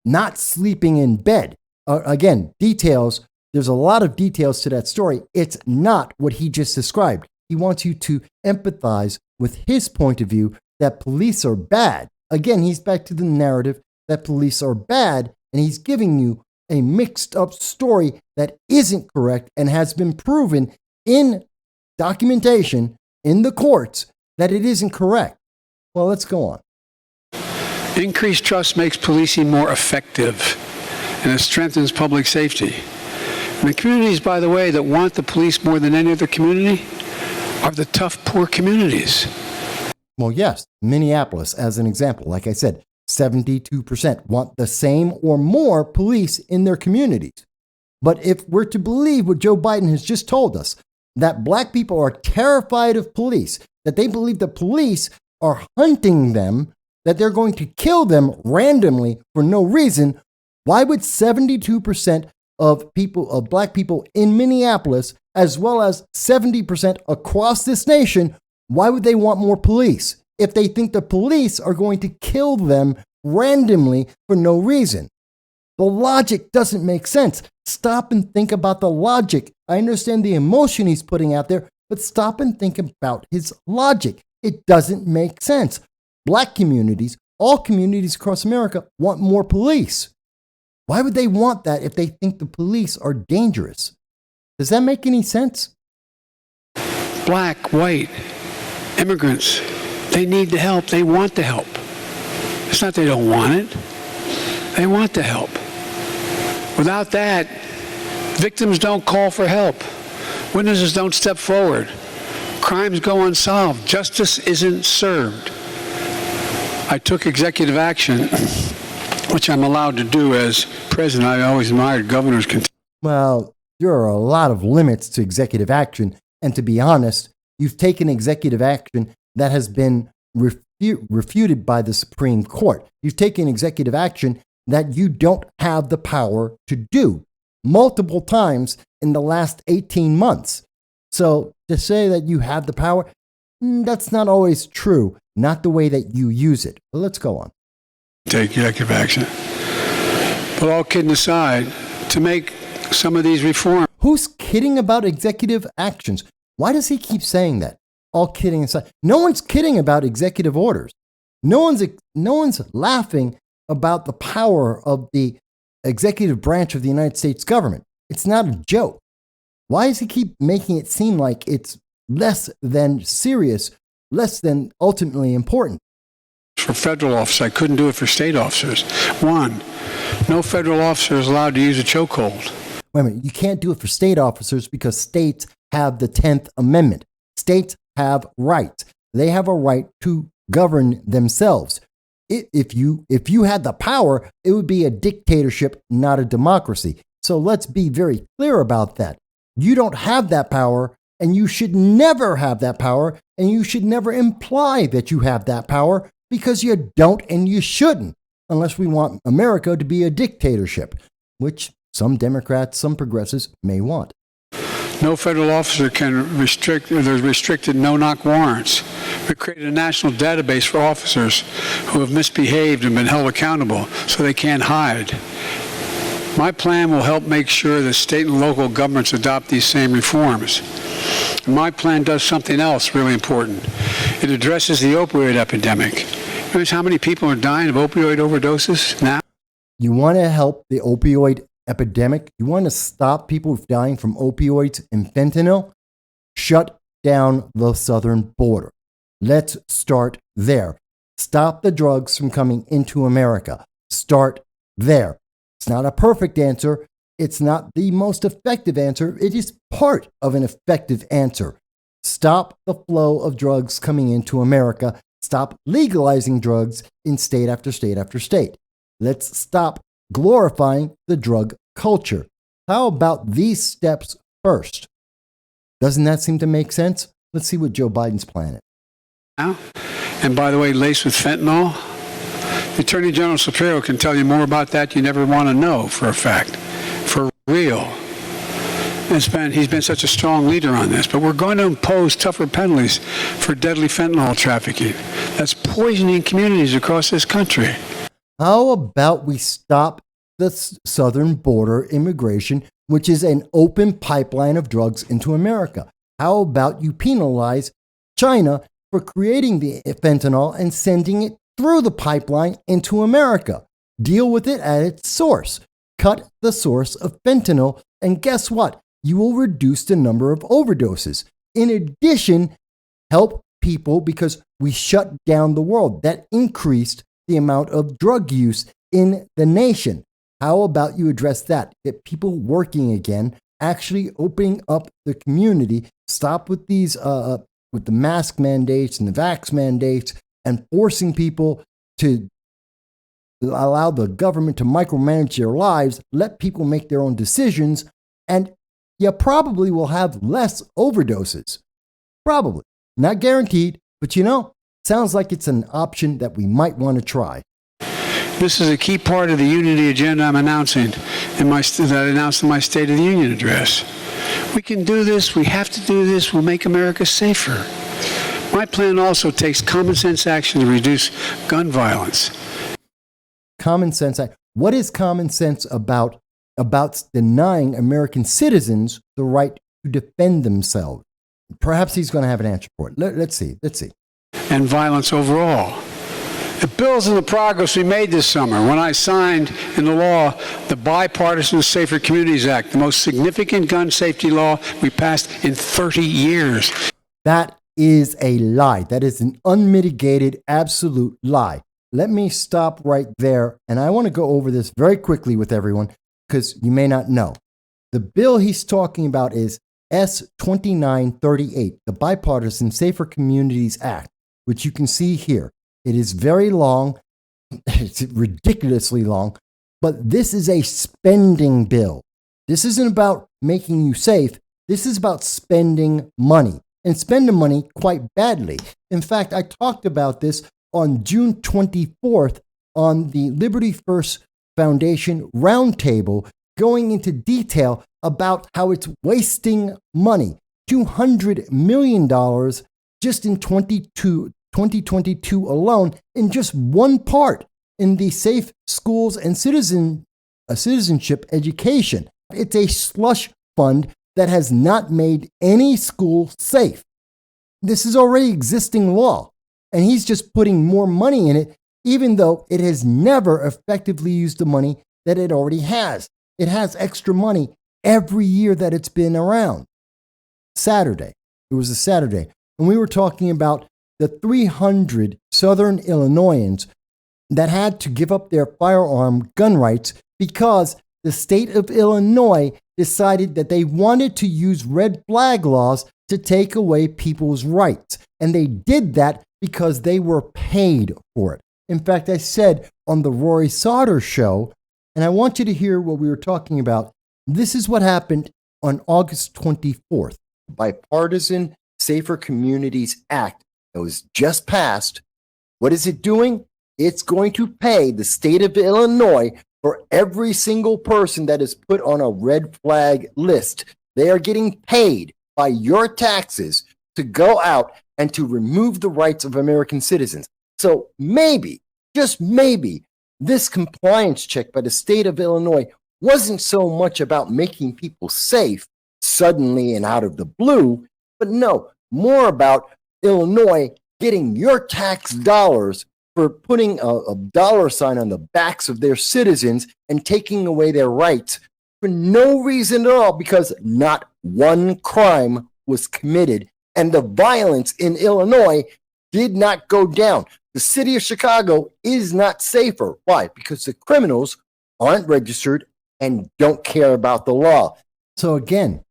not sleeping in bed. Again, details. There's a lot of details to that story. It's not what he just described. He wants you to empathize with his point of view that police are bad. Again, he's back to the narrative that police are bad, and he's giving you a mixed up story that isn't correct and has been proven in documentation in the courts that it isn't correct. Well, let's go on. Increased trust makes policing more effective, and it strengthens public safety. And the communities, by the way, that want the police more than any other community are the tough, poor communities. Well, yes, Minneapolis, as an example, like I said, 72% want the same or more police in their communities. But if we're to believe what Joe Biden has just told us, that black people are terrified of police, that they believe the police are hunting them, that they're going to kill them randomly for no reason, why would 72% of black people in Minneapolis, as well as 70% across this nation, why would they want more police if they think the police are going to kill them randomly for no reason? The logic doesn't make sense. Stop and think about the logic. I understand the emotion he's putting out there, but stop and think about his logic. It doesn't make sense. Black communities, all communities across America, want more police. Why would they want that if they think the police are dangerous? Does that make any sense? Black, white, immigrants, they need the help. They want the help. It's not they don't want it. They want the help. Without that, victims don't call for help. Witnesses don't step forward. Crimes go unsolved. Justice isn't served. I took executive action, which I'm allowed to do as president. I always admired governors. Well, there are a lot of limits to executive action. And to be honest, you've taken executive action that has been refuted by the Supreme Court. You've taken executive action that you don't have the power to do multiple times in the last 18 months. So to say that you have the power, that's not always true, not the way that you use it. But let's go on. Take executive action. But all kidding aside, to make some of these reforms. Who's kidding about executive actions? Why does he keep saying that? All kidding aside. No one's kidding about executive orders. No one's laughing about the power of the executive branch of the United States government. It's not a joke. Why does he keep making it seem like it's less than serious, less than ultimately important? For federal officers, I couldn't do it for state officers. One, no federal officer is allowed to use a chokehold. Wait a minute, you can't do it for state officers because states have the 10th Amendment. States have rights. They have a right to govern themselves. If you had the power, it would be a dictatorship, not a democracy. So let's be very clear about that. You don't have that power, and you should never have that power, and you should never imply that you have that power because you don't and you shouldn't, unless we want America to be a dictatorship, which some Democrats, some progressives may want. No federal officer can restrict, there's restricted no-knock warrants. We created a national database for officers who have misbehaved and been held accountable so they can't hide. My plan will help make sure that state and local governments adopt these same reforms. My plan does something else really important. It addresses the opioid epidemic. Notice how many people are dying of opioid overdoses now? You want to help the opioid epidemic? You want to stop people dying from opioids and fentanyl? Shut down the southern border. Let's start there. Stop the drugs from coming into America. Start there. It's not a perfect answer. It's not the most effective answer. It is part of an effective answer. Stop the flow of drugs coming into America. Stop legalizing drugs in state after state after state. Let's stop glorifying the drug culture. How about these steps first? Doesn't that seem to make sense? Let's see what Joe Biden's plan is. Now, and by the way, laced with fentanyl, the Attorney General Shapiro can tell you more about that you never want to know for a fact, for real. He's been such a strong leader on this, but we're going to impose tougher penalties for deadly fentanyl trafficking. That's poisoning communities across this country. How about we stop the southern border immigration, which is an open pipeline of drugs into America? How about you penalize China for creating the fentanyl and sending it through the pipeline into America? Deal with it at its source. Cut the source of fentanyl, and guess what? You will reduce the number of overdoses. In addition, help people because we shut down the world. That increased the amount of drug use in the nation. How about you address that? Get people working again, actually opening up the community. Stop with these with the mask mandates and the vax mandates and forcing people to allow the government to micromanage their lives, let people make their own decisions, and you probably will have less overdoses. Probably. Not guaranteed, but sounds like it's an option that we might want to try. This is a key part of the unity agenda I'm announcing that I announced in my State of the Union address. We can do this. We have to do this. We'll make America safer. My plan also takes common sense action to reduce gun violence. Common sense. What is common sense about denying American citizens the right to defend themselves? Perhaps he's going to have an answer for it. Let's see. And violence overall. It builds on the progress we made this summer when I signed into law the Bipartisan Safer Communities Act, the most significant gun safety law we passed in 30 years. That is a lie. That is an unmitigated, absolute lie. Let me stop right there, and I want to go over this very quickly with everyone because you may not know. The bill he's talking about is S-2938, the Bipartisan Safer Communities Act, which you can see here. It is very long. It's ridiculously long, but this is a spending bill. This isn't about making you safe. This is about spending money, and spending money quite badly. In fact, I talked about this on June 24th on the Liberty First Foundation Roundtable, going into detail about how it's wasting money. $200 million just in 2022 alone in just one part in the safe schools and citizenship education. It's a slush fund that has not made any school safe. This is already existing law, and he's just putting more money in it, even though it has never effectively used the money that it already has. It has extra money every year that it's been around. It was a Saturday, and we were talking about the 300 Southern Illinoisans that had to give up their firearm gun rights because the state of Illinois decided that they wanted to use red flag laws to take away people's rights. And they did that because they were paid for it. In fact, I said on the Rory Sauter show, and I want you to hear what we were talking about. This is what happened on August 24th. Bipartisan Safer Communities Act that was just passed. What is it doing? It's going to pay the state of Illinois for every single person that is put on a red flag list. They are getting paid by your taxes to go out and to remove the rights of American citizens. So maybe, just maybe, this compliance check by the state of Illinois wasn't so much about making people safe suddenly and out of the blue, but no, more about Illinois getting your tax dollars for putting a dollar sign on the backs of their citizens and taking away their rights for no reason at all, because not one crime was committed and the violence in Illinois did not go down. The city of Chicago is not safer. Why? Because the criminals aren't registered and don't care about the law. So again,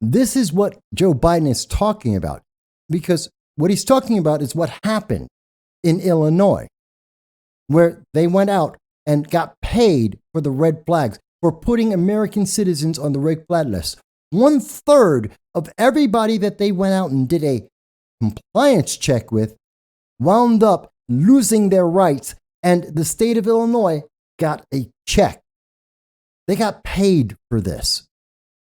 this is what Joe Biden is talking about, because what he's talking about is what happened in Illinois, where they went out and got paid for the red flags, for putting American citizens on the red flag list. 1/3 of everybody that they went out and did a compliance check with wound up losing their rights, and the state of Illinois got a check. They got paid for this.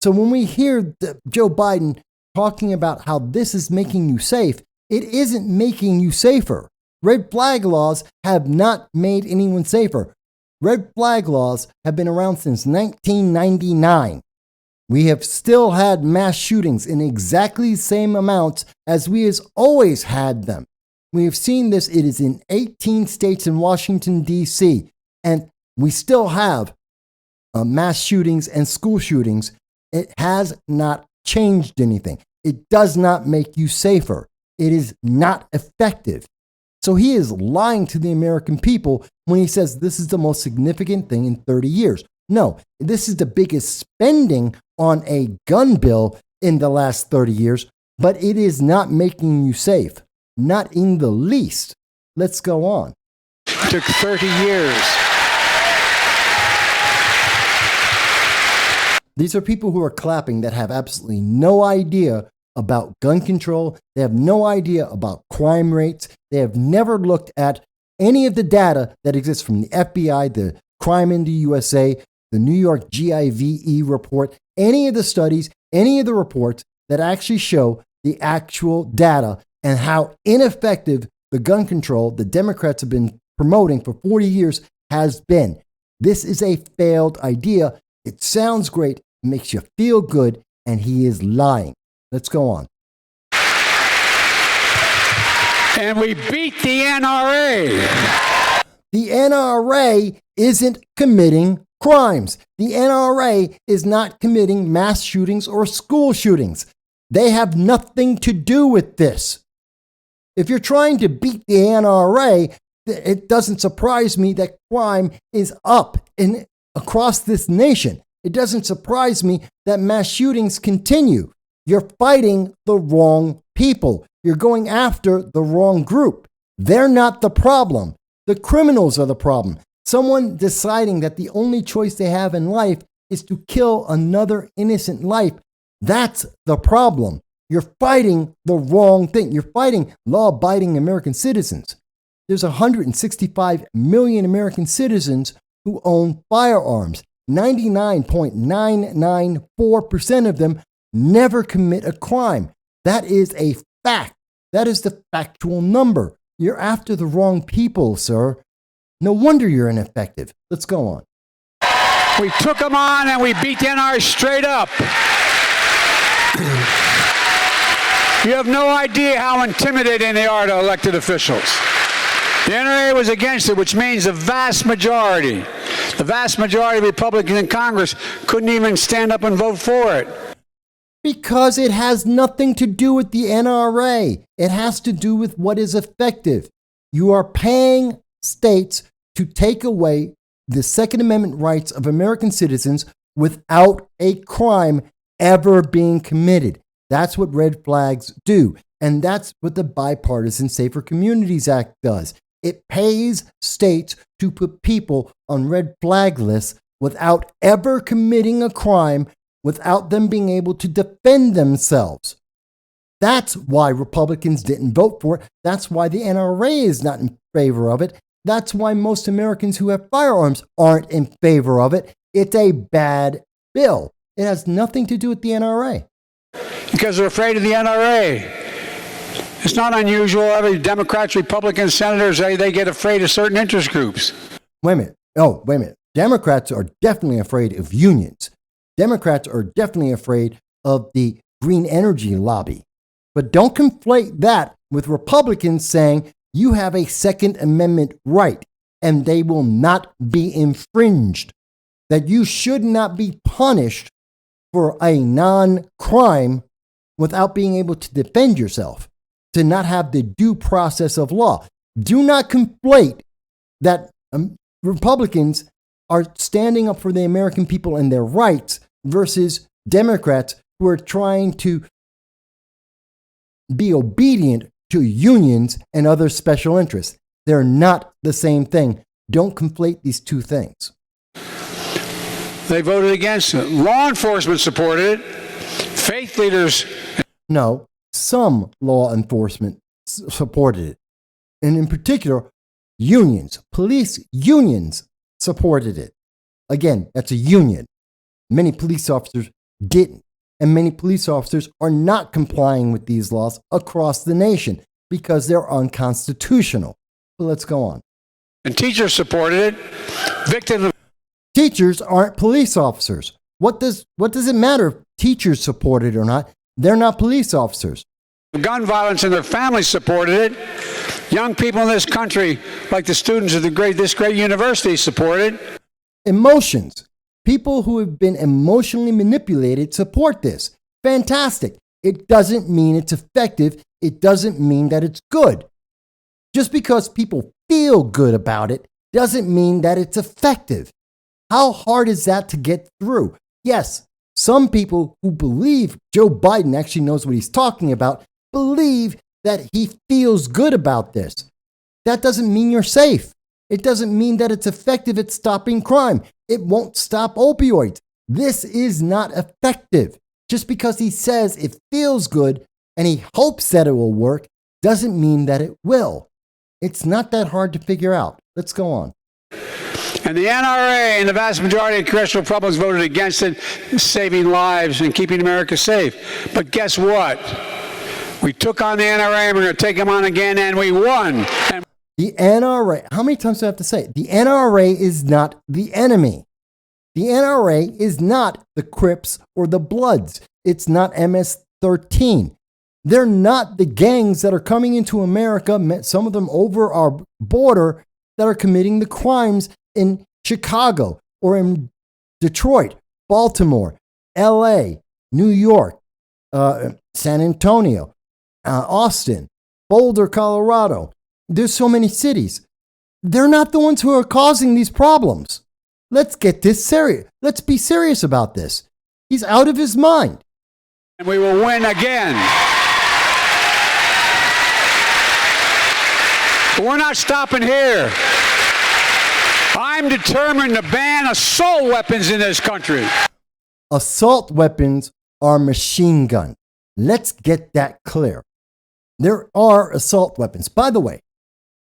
So when we hear Joe Biden talking about how this is making you safe, it isn't making you safer. Red flag laws have not made anyone safer. Red flag laws have been around since 1999. We have still had mass shootings in exactly the same amounts as we has always had them. We have seen this. It is in 18 states and Washington, D.C., and we still have mass shootings and school shootings. It has not changed anything. It does not make you safer. It is not effective. So he is lying to the American people when he says this is the most significant thing in 30 years. No, this is the biggest spending on a gun bill in the last 30 years. but it is not making you safe. Not in the least. Let's go on. It took 30 years. These are people who are clapping that have absolutely no idea about gun control. They have no idea about crime rates. They have never looked at any of the data that exists from the FBI, the Crime in the USA, the New York GIVE report, any of the studies, any of the reports that actually show the actual data and how ineffective the gun control the Democrats have been promoting for 40 years has been. This is a failed idea. It sounds great, it makes you feel good, and he is lying. Let's go on. And we beat the NRA. The NRA isn't committing crimes. The NRA is not committing mass shootings or school shootings. They have nothing to do with this. If you're trying to beat the NRA, it doesn't surprise me that crime is up across this nation. It doesn't surprise me that mass shootings continue. You're fighting the wrong people. You're going after the wrong group. They're not the problem. The criminals are the problem. Someone deciding that the only choice they have in life is to kill another innocent life. That's the problem. You're fighting the wrong thing. You're fighting law-abiding American citizens. There's 165 million American citizens who own firearms. 99.994% of them never commit a crime. That is a fact. That is the factual number. You're after the wrong people, sir. No wonder you're ineffective. Let's go on. We took them on and we beat the NRA straight up. You have no idea how intimidating they are to elected officials. The NRA was against it, which means the vast majority of Republicans in Congress couldn't even stand up and vote for it. Because it has nothing to do with the NRA. It has to do with what is effective. You are paying states to take away the Second Amendment rights of American citizens without a crime ever being committed. That's what red flags do. And that's what the Bipartisan Safer Communities Act does. It pays states to put people on red flag lists without ever committing a crime, without them being able to defend themselves. That's why Republicans didn't vote for it. That's why the NRA is not in favor of it. That's why most Americans who have firearms aren't in favor of it. It's a bad bill. It has nothing to do with the NRA. Because they're afraid of the NRA. It's not unusual. Every Democrats, Republicans, senators, they get afraid of certain interest groups. Wait a minute. Oh, wait a minute. Democrats are definitely afraid of unions. Democrats are definitely afraid of the green energy lobby. But don't conflate that with Republicans saying you have a Second Amendment right and they will not be infringed, that you should not be punished for a non-crime without being able to defend yourself, to not have the due process of law. Do not conflate that Republicans are standing up for the American people and their rights versus Democrats who are trying to be obedient to unions and other special interests. They're not the same thing. Don't conflate these two things. They voted against it. Law enforcement supported it. Faith leaders. No, some law enforcement supported it. And in particular, unions, police unions supported it. Again, that's a union. Many police officers didn't. And many police officers are not complying with these laws across the nation because they're unconstitutional. But let's go on. And teachers supported it. Victims. Teachers aren't police officers. What does it matter if teachers support it or not? They're not police officers. Gun violence and their families supported it. Young people in this country, like the students of this great university, supported it. Emotions. People who have been emotionally manipulated support this. Fantastic. It doesn't mean it's effective. It doesn't mean that it's good. Just because people feel good about it doesn't mean that it's effective. How hard is that to get through? Yes, Some people who believe Joe Biden actually knows what he's talking about believe that he feels good about this. That doesn't mean you're safe. It doesn't mean that it's effective at stopping crime. It won't stop opioids. This is not effective. Just because he says it feels good and he hopes that it will work doesn't mean that it will. It's not that hard to figure out. Let's go on. And the NRA and the vast majority of congressional Republicans voted against it, saving lives and keeping America safe. But guess what? We took on the NRA and we're going to take them on again, and we won. And the NRA, how many times do I have to say it? The NRA is not the enemy. The NRA is not the Crips or the Bloods. It's not MS-13. They're not the gangs that are coming into America, some of them over our border, that are committing the crimes in Chicago or in Detroit, Baltimore, LA, New York, San Antonio, Austin, Boulder, Colorado. There's so many cities. They're not the ones who are causing these problems. Let's get this serious. Let's be serious about this. He's out of his mind. And we will win again. But we're not stopping here. I'm determined to ban assault weapons in this country. Assault weapons are machine guns. Let's get that clear. There are assault weapons. By the way,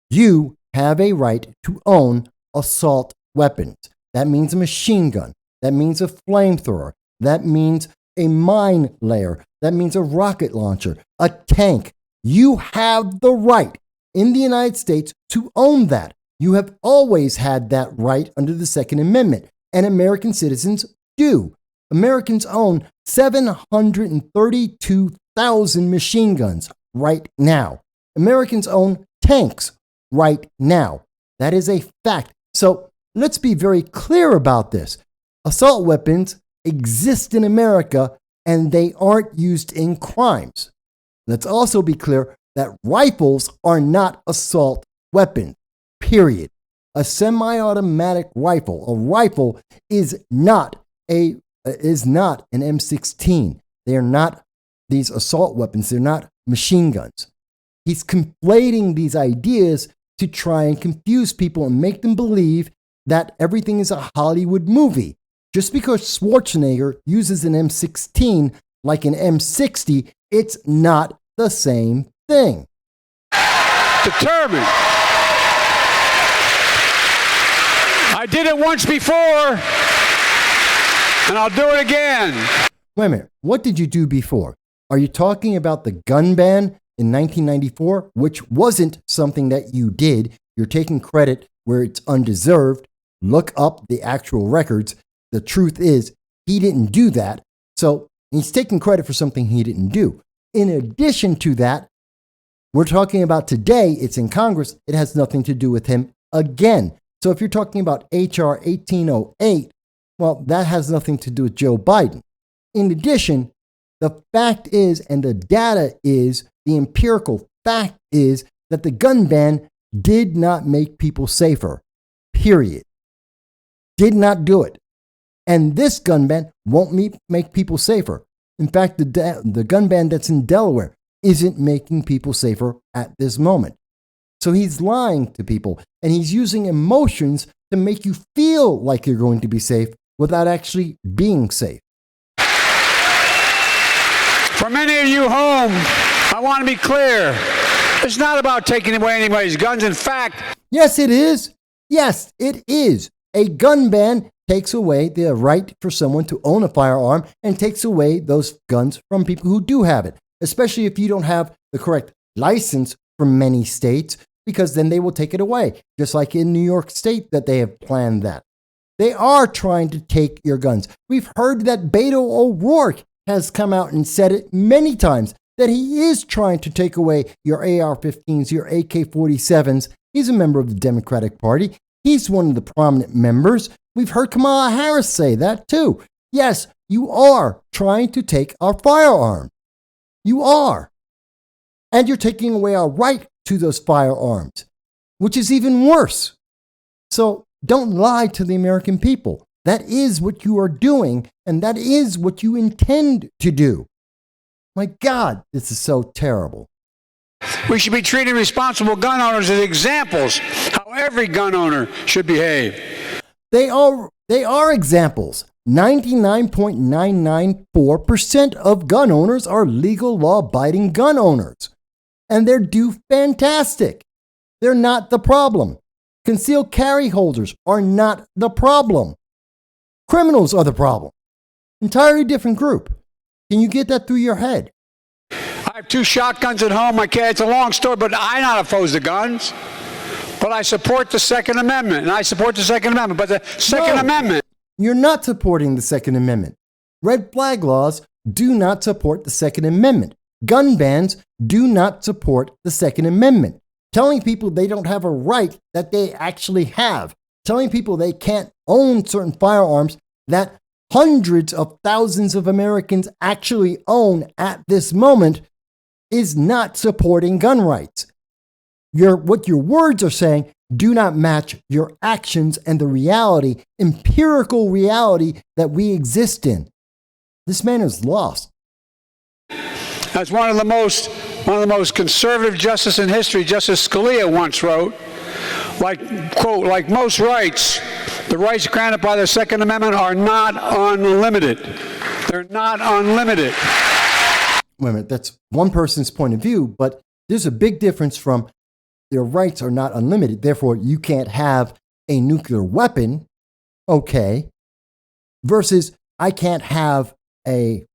you have a right to own assault weapons. That means a machine gun. That means a flamethrower. That means a mine layer. That means a rocket launcher, a tank. You have the right in the United States to own that. You have always had that right under the Second Amendment, and American citizens do. Americans own 732,000 machine guns right now. Americans own tanks right now. That is a fact. So let's be very clear about this. Assault weapons exist in America, and they aren't used in crimes. Let's also be clear that rifles are not assault weapons, period. A semi-automatic rifle, a rifle is not an M16. They are not these assault weapons. They're not machine guns. He's conflating these ideas to try and confuse people and make them believe that everything is a Hollywood movie. Just because Schwarzenegger uses an M16 like an M60, it's not the same thing. Determined. I did it once before, and I'll do it again. Wait a minute. What did you do before? Are you talking about the gun ban in 1994, which wasn't something that you did? You're taking credit where it's undeserved. Look up the actual records. The truth is, he didn't do that. So he's taking credit for something he didn't do. In addition to that, we're talking about today, it's in Congress. It has nothing to do with him again. So if you're talking about H.R. 1808, well, that has nothing to do with Joe Biden. In addition, the fact is, and the data is, the empirical fact is that the gun ban did not make people safer, period. Did not do it. And this gun ban won't make people safer. In fact, the gun ban that's in Delaware isn't making people safer at this moment. So he's lying to people, and he's using emotions to make you feel like you're going to be safe without actually being safe. For many of you home, I want to be clear. It's not about taking away anybody's guns. In fact, yes, it is. Yes, it is. A gun ban takes away the right for someone to own a firearm and takes away those guns from people who do have it, especially if you don't have the correct license from many states, because then they will take it away, just like in New York State that they have planned that. They are trying to take your guns. We've heard that Beto O'Rourke has come out and said it many times, that he is trying to take away your AR-15s, your AK-47s. He's a member of the Democratic Party. He's one of the prominent members. We've heard Kamala Harris say that too. Yes, you are trying to take our firearms. You are. And you're taking away our right to those firearms, which is even worse. So don't lie to the American people. That is what you are doing, and that is what you intend to do. My God, this is so terrible. We should be treating responsible gun owners as examples how every gun owner should behave. They are examples. 99.994% of gun owners are legal, law-abiding gun owners. And they're do fantastic. They're not the problem. Concealed carry holders are not the problem. Criminals are the problem. Entirely different group. Can you get that through your head? I have 2 shotguns at home. It's a long story, but I'm not opposed to guns. But I support the Second Amendment, But the Second Amendment. You're not supporting the Second Amendment. Red flag laws do not support the Second Amendment. Gun bans do not support the Second Amendment. Telling people they don't have a right that they actually have. Telling people they can't own certain firearms that hundreds of thousands of Americans actually own at this moment is not supporting gun rights. What your words are saying do not match your actions and the reality, empirical reality that we exist in. This man is lost. As one of the most conservative justices in history, Justice Scalia once wrote, quote, like most rights, the rights granted by the Second Amendment are not unlimited. They're not unlimited. Wait a minute, that's one person's point of view, but there's a big difference from their rights are not unlimited, therefore you can't have a nuclear weapon, okay, versus I can't have a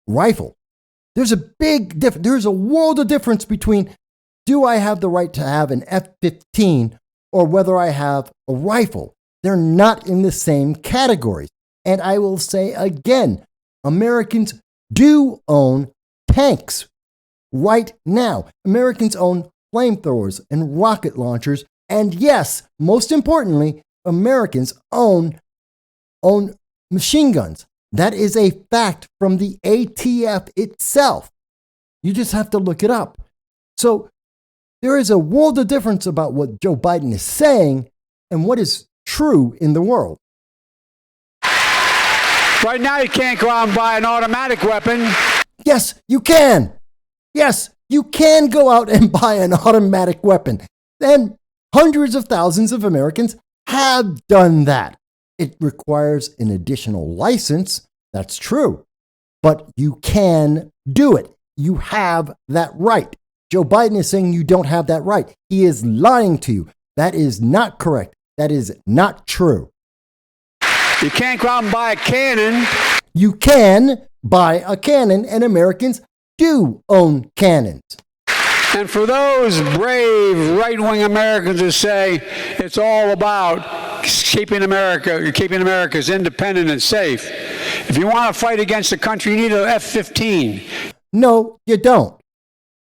rifle. There's a big difference. There's a world of difference between do I have the right to have an F-15 or whether I have a rifle. They're not in the same categories. And I will say again, Americans do own tanks right now. Americans own flamethrowers and rocket launchers. And yes, most importantly, Americans own machine guns. That is a fact from the ATF itself. You just have to look it up. So there is a world of difference about what Joe Biden is saying and what is true in the world. Right now, you can't go out and buy an automatic weapon. Yes, you can. Yes, you can go out and buy an automatic weapon. And hundreds of thousands of Americans have done that. It requires an additional license. That's true. But you can do it. You have that right. Joe Biden is saying you don't have that right. He is lying to you. That is not correct. That is not true. You can't go out and buy a cannon. You can buy a cannon, and Americans do own cannons. And for those brave right-wing Americans who say it's all about keeping America's independent and safe, if you want to fight against the country, you need an F-15. No, you don't.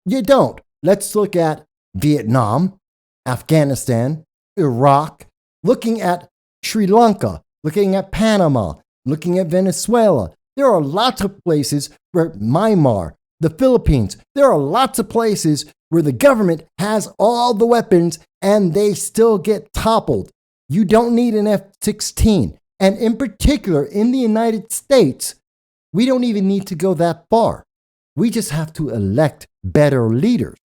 You don't. Let's look at Vietnam, Afghanistan, Iraq, looking at Sri Lanka, looking at Panama, looking at Venezuela. There are lots of places where Myanmar, the Philippines, there are lots of places where the government has all the weapons and they still get toppled. You don't need an F-16. And in particular, in the United States, we don't even need to go that far. We just have to elect better leaders.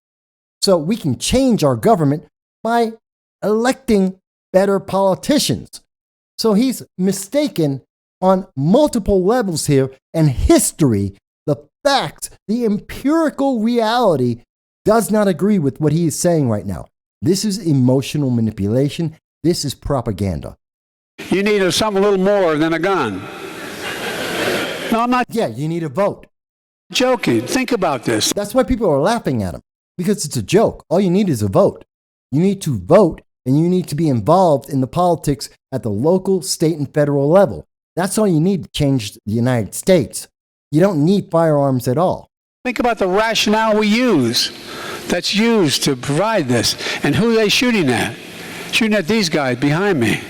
So we can change our government by electing better politicians. So he's mistaken on multiple levels here, and history, the facts, the empirical reality does not agree with what he is saying right now. This is emotional manipulation. This is propaganda. You need something a little more than a gun. No, I'm not Yeah, you need a vote. joking. Think about this. That's why people are laughing at him, because it's a joke. All you need is a vote. You need to vote, and you need to be involved in the politics at the local, state, and federal level. That's all you need to change the United States. You don't need firearms at all. Think about the rationale that's used to provide this, and who are they shooting at? Shooting at these guys behind me.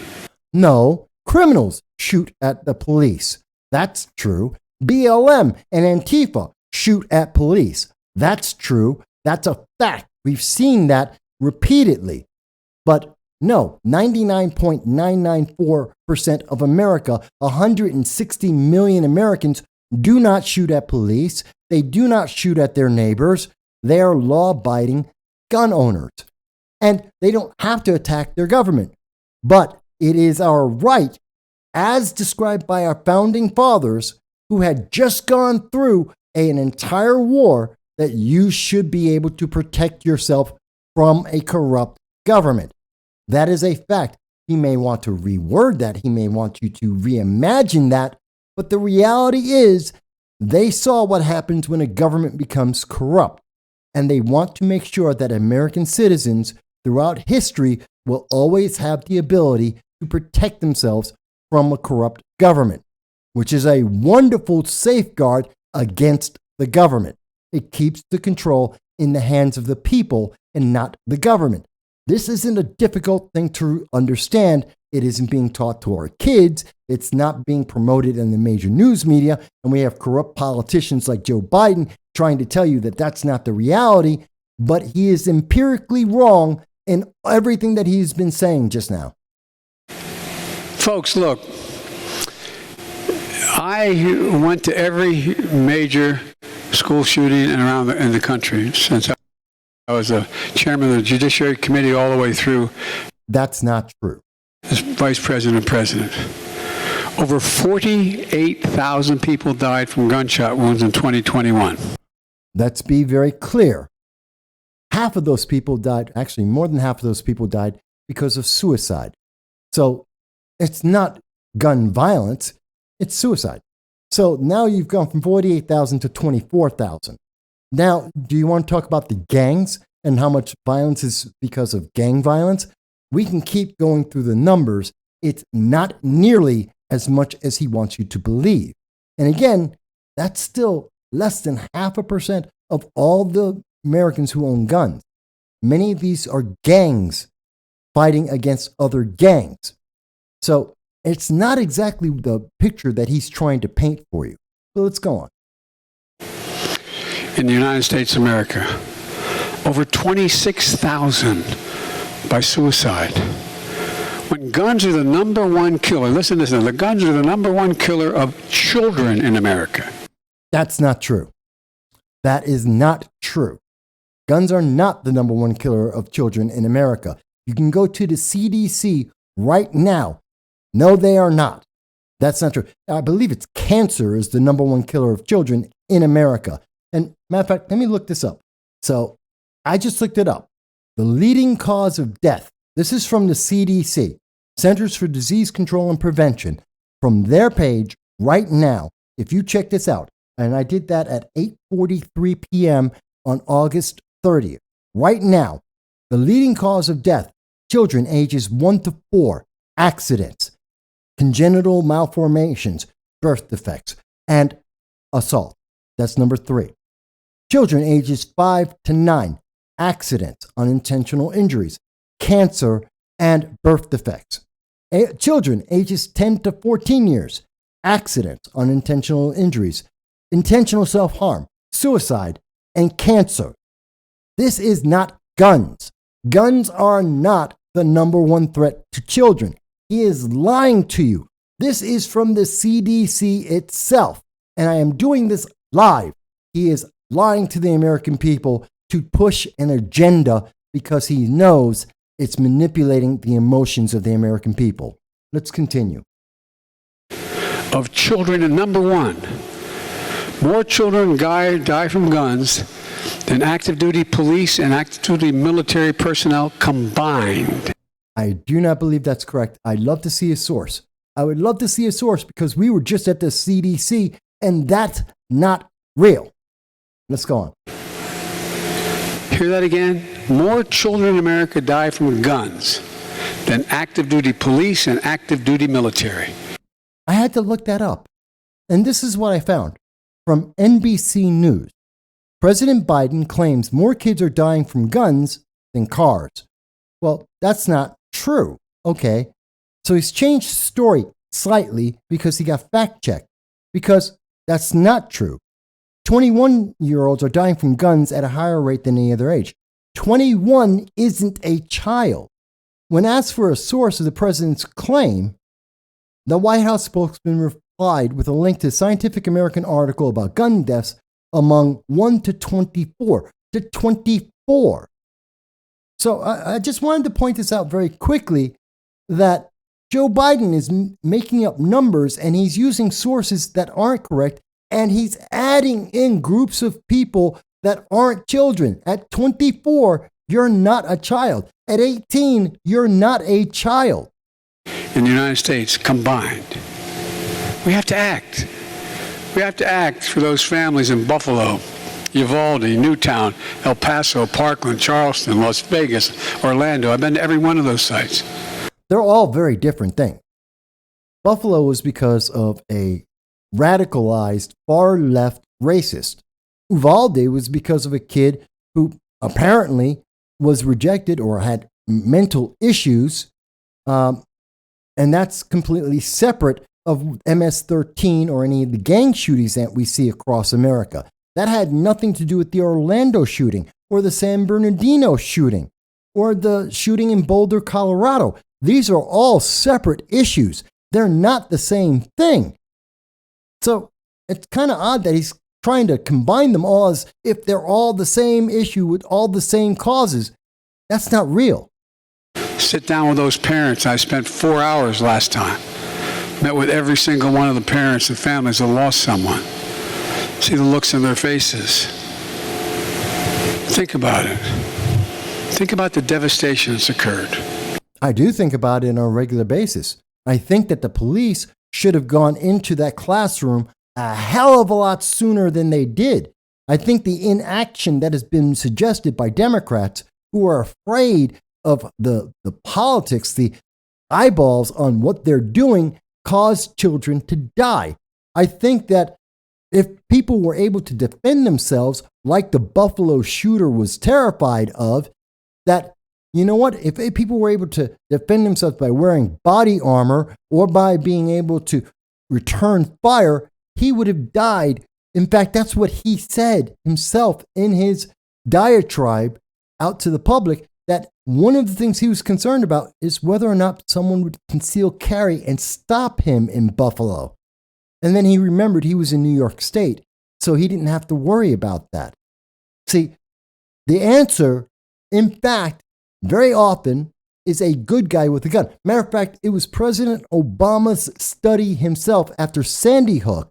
No, criminals shoot at the police. That's true. BLM and Antifa shoot at police. That's true. That's a fact. We've seen that repeatedly. But No, 99.994% of America, 160 million Americans, do not shoot at police. They do not shoot at their neighbors. They are law-abiding gun owners. And they don't have to attack their government. But it is our right, as described by our founding fathers, who had just gone through an entire war, that you should be able to protect yourself from a corrupt government. That is a fact. He may want to reword that. He may want you to reimagine that. But the reality is, they saw what happens when a government becomes corrupt. And they want to make sure that American citizens throughout history will always have the ability to protect themselves from a corrupt government, which is a wonderful safeguard against the government. It keeps the control in the hands of the people and not the government. This isn't a difficult thing to understand. It isn't being taught to our kids. It's not being promoted in the major news media. And we have corrupt politicians like Joe Biden trying to tell you that that's not the reality. But he is empirically wrong in everything that he's been saying just now. Folks, look, I went to every major school shooting in the country since I was a chairman of the Judiciary Committee all the way through. That's not true. As vice president and president. Over 48,000 people died from gunshot wounds in 2021. Let's be very clear. Half of those people died, actually more than half of those people died because of suicide. So it's not gun violence, it's suicide. So now you've gone from 48,000 to 24,000. Now, do you want to talk about the gangs and how much violence is because of gang violence? We can keep going through the numbers. It's not nearly as much as he wants you to believe. And again, that's still less than 0.5% of all the Americans who own guns. Many of these are gangs fighting against other gangs. So it's not exactly the picture that he's trying to paint for you. So let's go on. In the United States of America, over 26,000 by suicide. When guns are the number one killer, listen to this, the guns are the number one killer of children in America. That's not true. That is not true. Guns are not the number one killer of children in America. You can go to the CDC right now. No, they are not. That's not true. I believe it's cancer is the number one killer of children in America. And matter of fact, let me look this up. So I just looked it up. The leading cause of death. This is from the CDC, Centers for Disease Control and Prevention. From their page right now, if you check this out, and I did that at 8:43 p.m. on August 30th. Right now, the leading cause of death, children ages 1 to 4, accidents, congenital malformations, birth defects, and assault. That's number 3. Children ages 5 to 9, accidents, unintentional injuries, cancer, and birth defects. Children ages 10 to 14 years, accidents, unintentional injuries, intentional self-harm, suicide, and cancer. This is not guns. Guns are not the number one threat to children. He is lying to you. This is from the CDC itself, and I am doing this live. He is lying to the American people to push an agenda because he knows it's manipulating the emotions of the American people. Let's continue. Of children, and number one, more children die from guns than active duty police and active duty military personnel combined. I do not believe that's correct. I'd love to see a source. I would love to see a source because we were just at the CDC and that's not real. Let's go on. Hear that again? More children in America die from guns than active duty police and active duty military. I had to look that up. And this is what I found from NBC News. President Biden claims more kids are dying from guns than cars. Well, that's not true. Okay. So he's changed the story slightly because he got fact-checked. Because that's not true. 21-year-olds are dying from guns at a higher rate than any other age. 21 isn't a child. When asked for a source of the president's claim, the White House spokesman replied with a link to a Scientific American article about gun deaths among 1 to 24. To 24. So I just wanted to point this out very quickly, that Joe Biden is making up numbers and he's using sources that aren't correct, and he's adding in groups of people that aren't children. At 24, you're not a child. At 18, you're not a child. In the United States combined, we have to act. We have to act for those families in Buffalo, Uvalde, Newtown, El Paso, Parkland, Charleston, Las Vegas, Orlando. I've been to every one of those sites. They're all very different things. Buffalo was because of a radicalized far-left racist. Uvalde was because of a kid who apparently was rejected or had mental issues, and that's completely separate of MS-13 or any of the gang shootings that we see across America. That had nothing to do with the Orlando shooting or the San Bernardino shooting or the shooting in Boulder, Colorado. These are all separate issues. They're not the same thing. So it's kind of odd that he's trying to combine them all as if they're all the same issue with all the same causes. That's not real. Sit down with those parents. I spent 4 hours last time. Met with every single one of the parents and families that lost someone. See the looks on their faces. Think about it. Think about the devastation that's occurred. I do think about it on a regular basis. I think that the police should have gone into that classroom a hell of a lot sooner than they did. I think the inaction that has been suggested by Democrats who are afraid of the politics, the eyeballs on what they're doing, caused children to die. I think that if people were able to defend themselves like the Buffalo shooter was terrified of, that, you know what, if people were able to defend themselves by wearing body armor or by being able to return fire, he would have died. In fact, that's what he said himself in his diatribe out to the public, that one of the things he was concerned about is whether or not someone would conceal carry and stop him in Buffalo. And then he remembered he was in New York State, so he didn't have to worry about that. See, the answer, in fact, very often is a good guy with a gun. Matter of fact, it was President Obama's study himself after Sandy Hook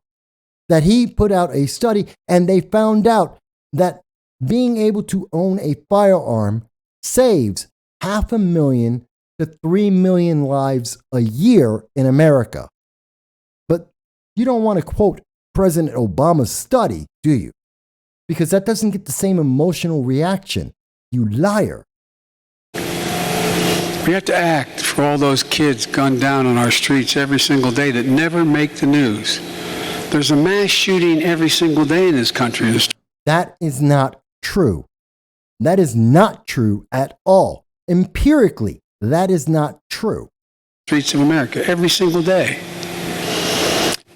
that he put out a study, and they found out that being able to own a firearm saves 500,000 to 3 million lives a year in America. But you don't want to quote President Obama's study, do you? Because that doesn't get the same emotional reaction. You liar. We have to act for all those kids gunned down on our streets every single day that never make the news. There's a mass shooting every single day in this country. That is not true. That is not true at all. Empirically, that is not true. Streets of America every single day.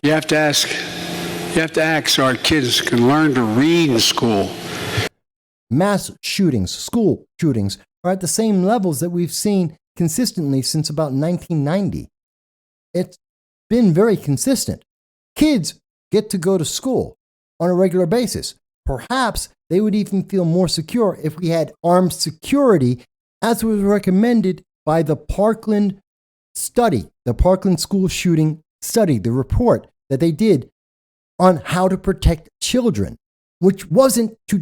You have to act so our kids can learn to read in school. Mass shootings, school shootings, are at the same levels that we've seen consistently since about 1990. It's been very consistent. Kids get to go to school on a regular basis. Perhaps they would even feel more secure if we had armed security, as was recommended by the Parkland study, the Parkland school shooting study, the report that they did on how to protect children, which wasn't to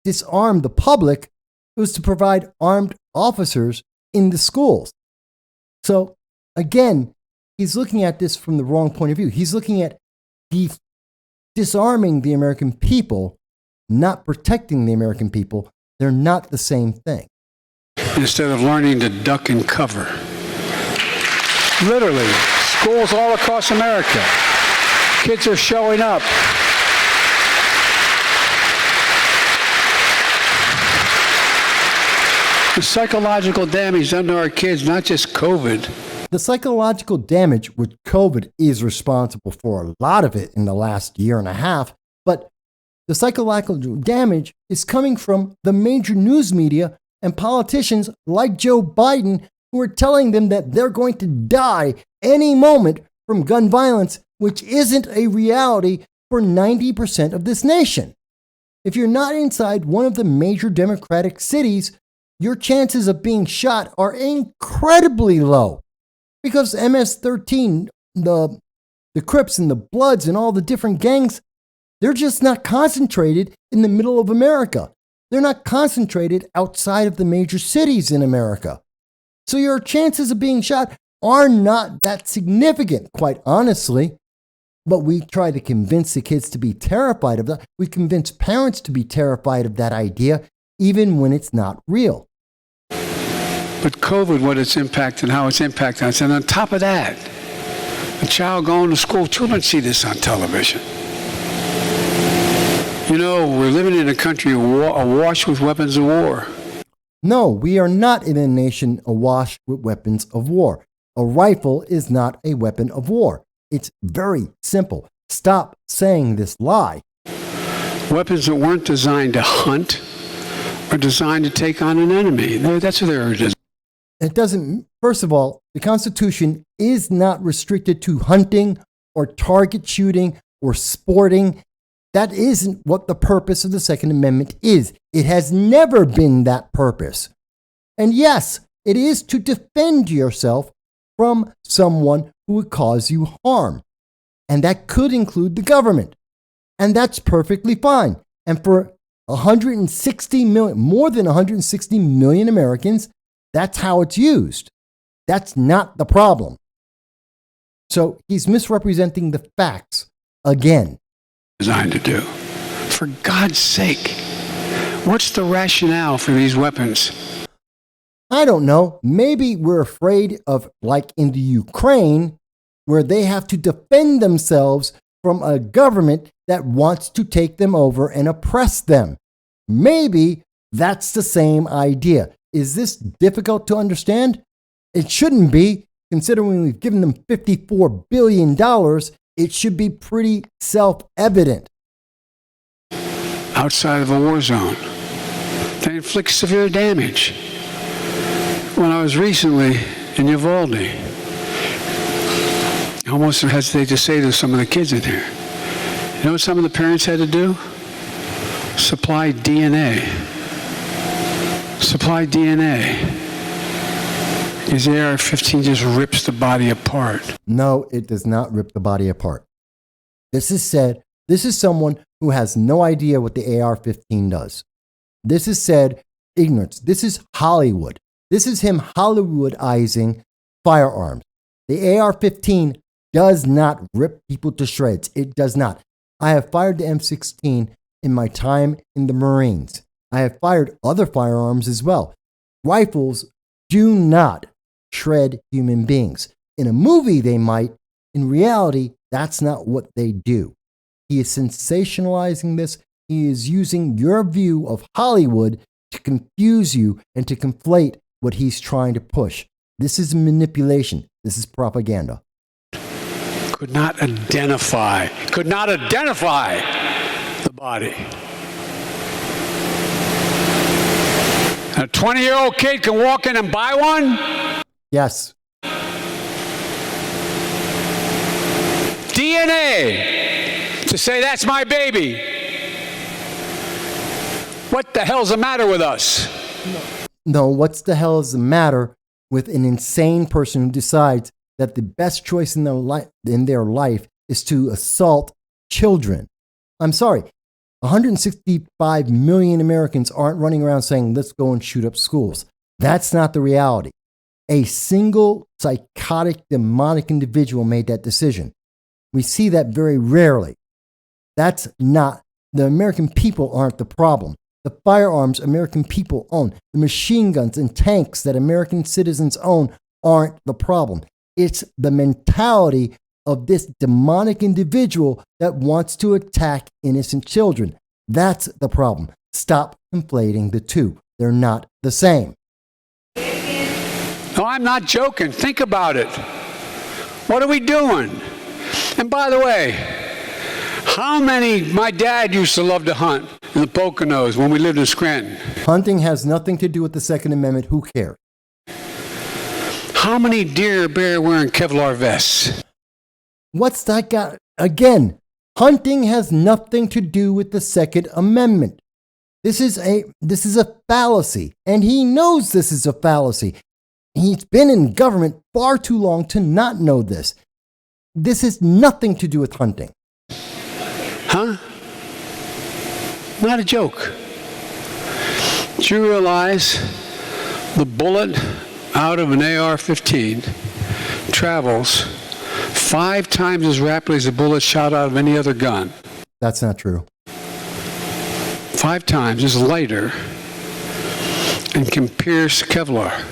disarm the public. It was to provide armed officers in the schools. So again, he's looking at this from the wrong point of view. He's looking at disarming the American people, not protecting the American people. They're not the same thing. Instead of learning to duck and cover. Literally, schools all across America. Kids are showing up. The psychological damage done to our kids, not just COVID. The psychological damage which COVID is responsible for, a lot of it in the last year and a half, but the psychological damage is coming from the major news media and politicians like Joe Biden who are telling them that they're going to die any moment from gun violence, which isn't a reality for 90% of this nation. If you're not inside one of the major Democratic cities, your chances of being shot are incredibly low because MS-13, the Crips and the Bloods and all the different gangs, they're just not concentrated in the middle of America. They're not concentrated outside of the major cities in America. So your chances of being shot are not that significant, quite honestly. But we try to convince the kids to be terrified of that. We convince parents to be terrified of that idea, even when it's not real. But COVID, what it's impacted, how it's impacted us. And on top of that, a child going to school, children see this on television. You know, we're living in a country awash with weapons of war. No, we are not in a nation awash with weapons of war. A rifle is not a weapon of war. It's very simple. Stop saying this lie. Weapons that weren't designed to hunt are designed to take on an enemy. That's what they're designed. It doesn't, first of all, the Constitution is not restricted to hunting or target shooting or sporting. That isn't what the purpose of the Second Amendment is. It has never been that purpose. And yes, it is to defend yourself from someone who would cause you harm. And that could include the government. And that's perfectly fine. And for 160 million, more than 160 million Americans, that's how it's used. That's not the problem. So he's misrepresenting the facts again. Designed to do. For God's sake, what's the rationale for these weapons? I don't know. Maybe we're afraid of, like in the Ukraine, where they have to defend themselves from a government that wants to take them over and oppress them. Maybe that's the same idea. Is this difficult to understand? It shouldn't be, considering we've given them $54 billion. It should be pretty self-evident. Outside of a war zone, they inflict severe damage. When I was recently in Uvalde, I almost hesitate to say to some of the kids in here, you know what some of the parents had to do? Supply DNA. Supply DNA. Because the AR-15 just rips the body apart. No, it does not rip the body apart. This is someone who has no idea what the AR-15 does. This is said ignorance. This is Hollywood. This is him Hollywoodizing firearms. The AR-15 does not rip people to shreds. It does not. I have fired the M16 in my time in the Marines. I have fired other firearms as well. Rifles do not shred human beings. In a movie, they might. In reality, that's not what they do. He is sensationalizing this. He is using your view of Hollywood to confuse you and to conflate what he's trying to push. This is manipulation. This is propaganda. Could not identify the body. A 20-year-old kid can walk in and buy one? Yes. DNA to say that's my baby. What the hell's the matter with us? No, what's the hell is the matter with an insane person who decides that the best choice in their life is to assault children? I'm sorry. 165 million Americans aren't running around saying, let's go and shoot up schools. That's not the reality. A single psychotic, demonic individual made that decision. We see that very rarely. That's not, the American people aren't the problem. The firearms American people own, the machine guns and tanks that American citizens own aren't the problem. It's the mentality of this demonic individual that wants to attack innocent children. That's the problem. Stop conflating the two. They're not the same. No, I'm not joking. Think about it. What are we doing? And by the way, my dad used to love to hunt. in the Poconos when we lived in Scranton. Hunting has nothing to do with the Second Amendment. Who cares? How many deer bear wearing Kevlar vests? What's that got? Again, hunting has nothing to do with the Second Amendment. This is a fallacy, and he knows this is a fallacy. He's been in government far too long to not know this. This has nothing to do with hunting. Huh? Not a joke. Do you realize the bullet out of an AR-15 travels 5 times as rapidly as a bullet shot out of any other gun? That's not true. 5 times is lighter and can pierce Kevlar.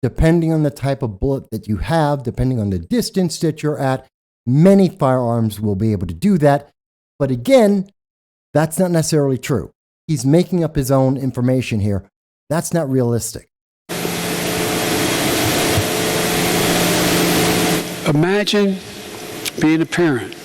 Depending on the type of bullet that you have, depending on the distance that you're at, many firearms will be able to do that. But again, that's not necessarily true. He's making up his own information here. That's not realistic. Imagine being a parent,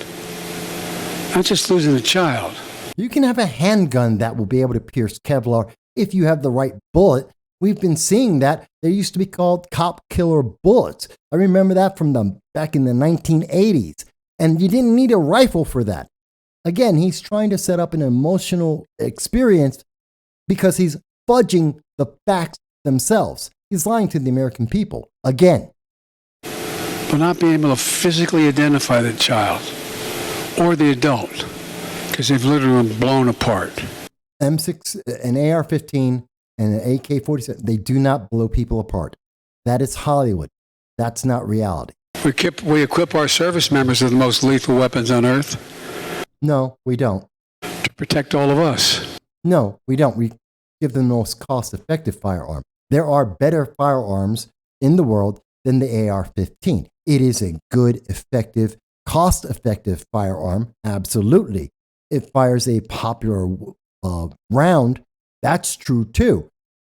not just losing a child. You can have a handgun that will be able to pierce Kevlar if you have the right bullet. We've been seeing that. They used to be called cop killer bullets. I remember that from back in the 1980s. And you didn't need a rifle for that. Again, he's trying to set up an emotional experience because he's fudging the facts themselves. He's lying to the American people. Again. But not being able to physically identify the child or the adult because they've literally been blown apart. M6, an AR-15, and an AK-47, they do not blow people apart. That is Hollywood. That's not reality. We equip our service members with the most lethal weapons on earth. No, we don't. To protect all of us. No, we don't. We give them the most cost-effective firearm. There are better firearms in the world than the AR-15. It is a good, effective, cost-effective firearm. Absolutely. It fires a popular round. That's true too.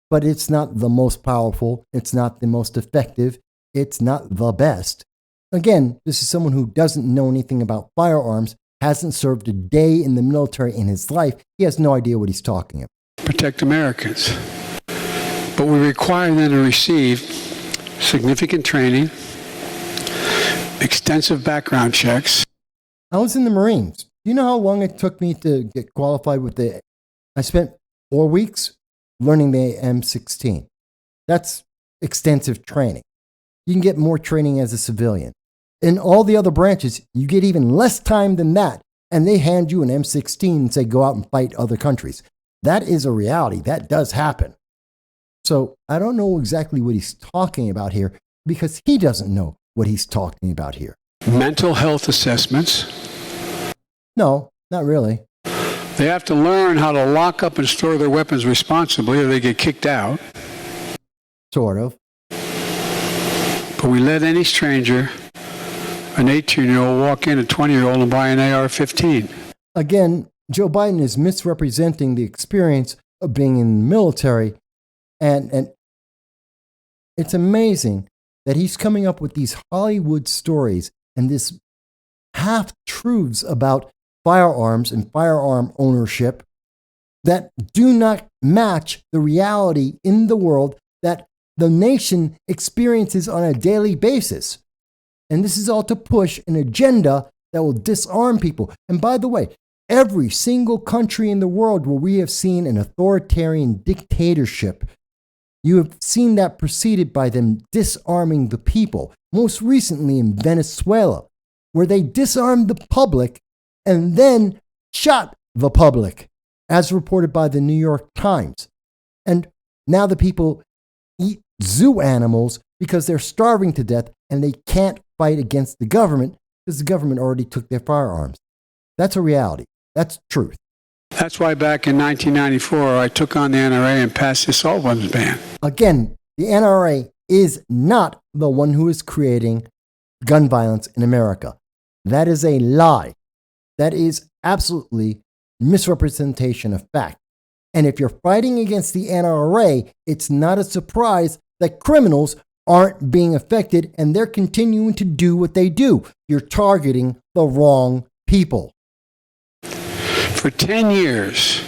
But it's not the most powerful. It's not the most effective. It's not the best. Again, this is someone who doesn't know anything about firearms, hasn't served a day in the military in his life. He has no idea what he's talking about. Protect Americans. But we require them to receive significant training, extensive background checks. I was in the Marines. Do you know how long it took me to get qualified with I spent 4 weeks learning the M16. That's extensive training. You can get more training as a civilian. In all the other branches, you get even less time than that, and they hand you an M16 and say, go out and fight other countries. That is a reality. That does happen. So I don't know exactly what he's talking about here because he doesn't know what he's talking about here. Mental health assessments. No, not really. They have to learn how to lock up and store their weapons responsibly or they get kicked out. Sort of. But we let any stranger, an 18-year-old, walk in a 20-year-old and buy an AR-15. Again, Joe Biden is misrepresenting the experience of being in the military. And it's amazing that he's coming up with these Hollywood stories and this half-truths about firearms and firearm ownership that do not match the reality in the world that the nation experiences on a daily basis. And this is all to push an agenda that will disarm people. And by the way, every single country in the world where we have seen an authoritarian dictatorship, you have seen that preceded by them disarming the people. Most recently in Venezuela, where they disarmed the public and then shot the public, as reported by the New York Times. And now the people eat zoo animals because they're starving to death and they can't fight against the government because the government already took their firearms. That's a reality. That's truth. That's why back in 1994, I took on the NRA and passed the assault weapons ban. Again, the NRA is not the one who is creating gun violence in America. That is a lie. That is absolutely misrepresentation of fact. And if you're fighting against the NRA, it's not a surprise that criminals aren't being affected and they're continuing to do what they do. You're targeting the wrong people. For 10 years,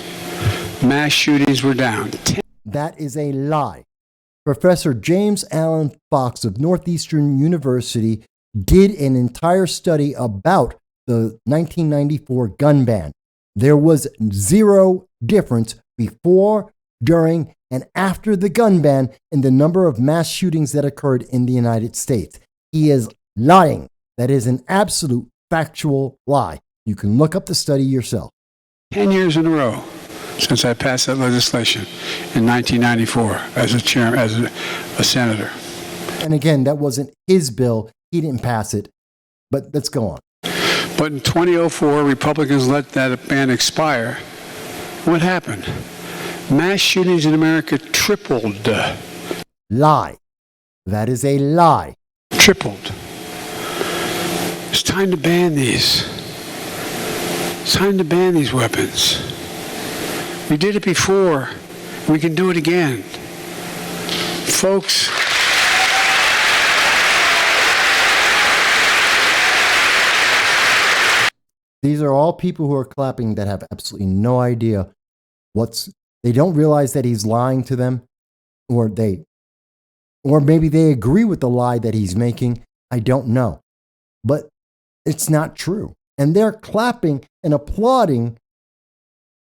mass shootings were down. That is a lie. Professor James Allen Fox of Northeastern University did an entire study about the 1994 gun ban. There was zero difference before, during, and after the gun ban in the number of mass shootings that occurred in the United States. He is lying. That is an absolute factual lie. You can look up the study yourself. 10 years in a row since I passed that legislation in 1994 as a senator. And again, that wasn't his bill. He didn't pass it. But let's go on. But in 2004, Republicans let that ban expire. What happened? Mass shootings in America tripled. Lie. That is a lie. Tripled. It's time to ban these. It's time to ban these weapons. We did it before. We can do it again. Folks, these are all people who are clapping that have absolutely no idea they don't realize that he's lying to them, or maybe they agree with the lie that he's making. I don't know. But it's not true. And they're clapping and applauding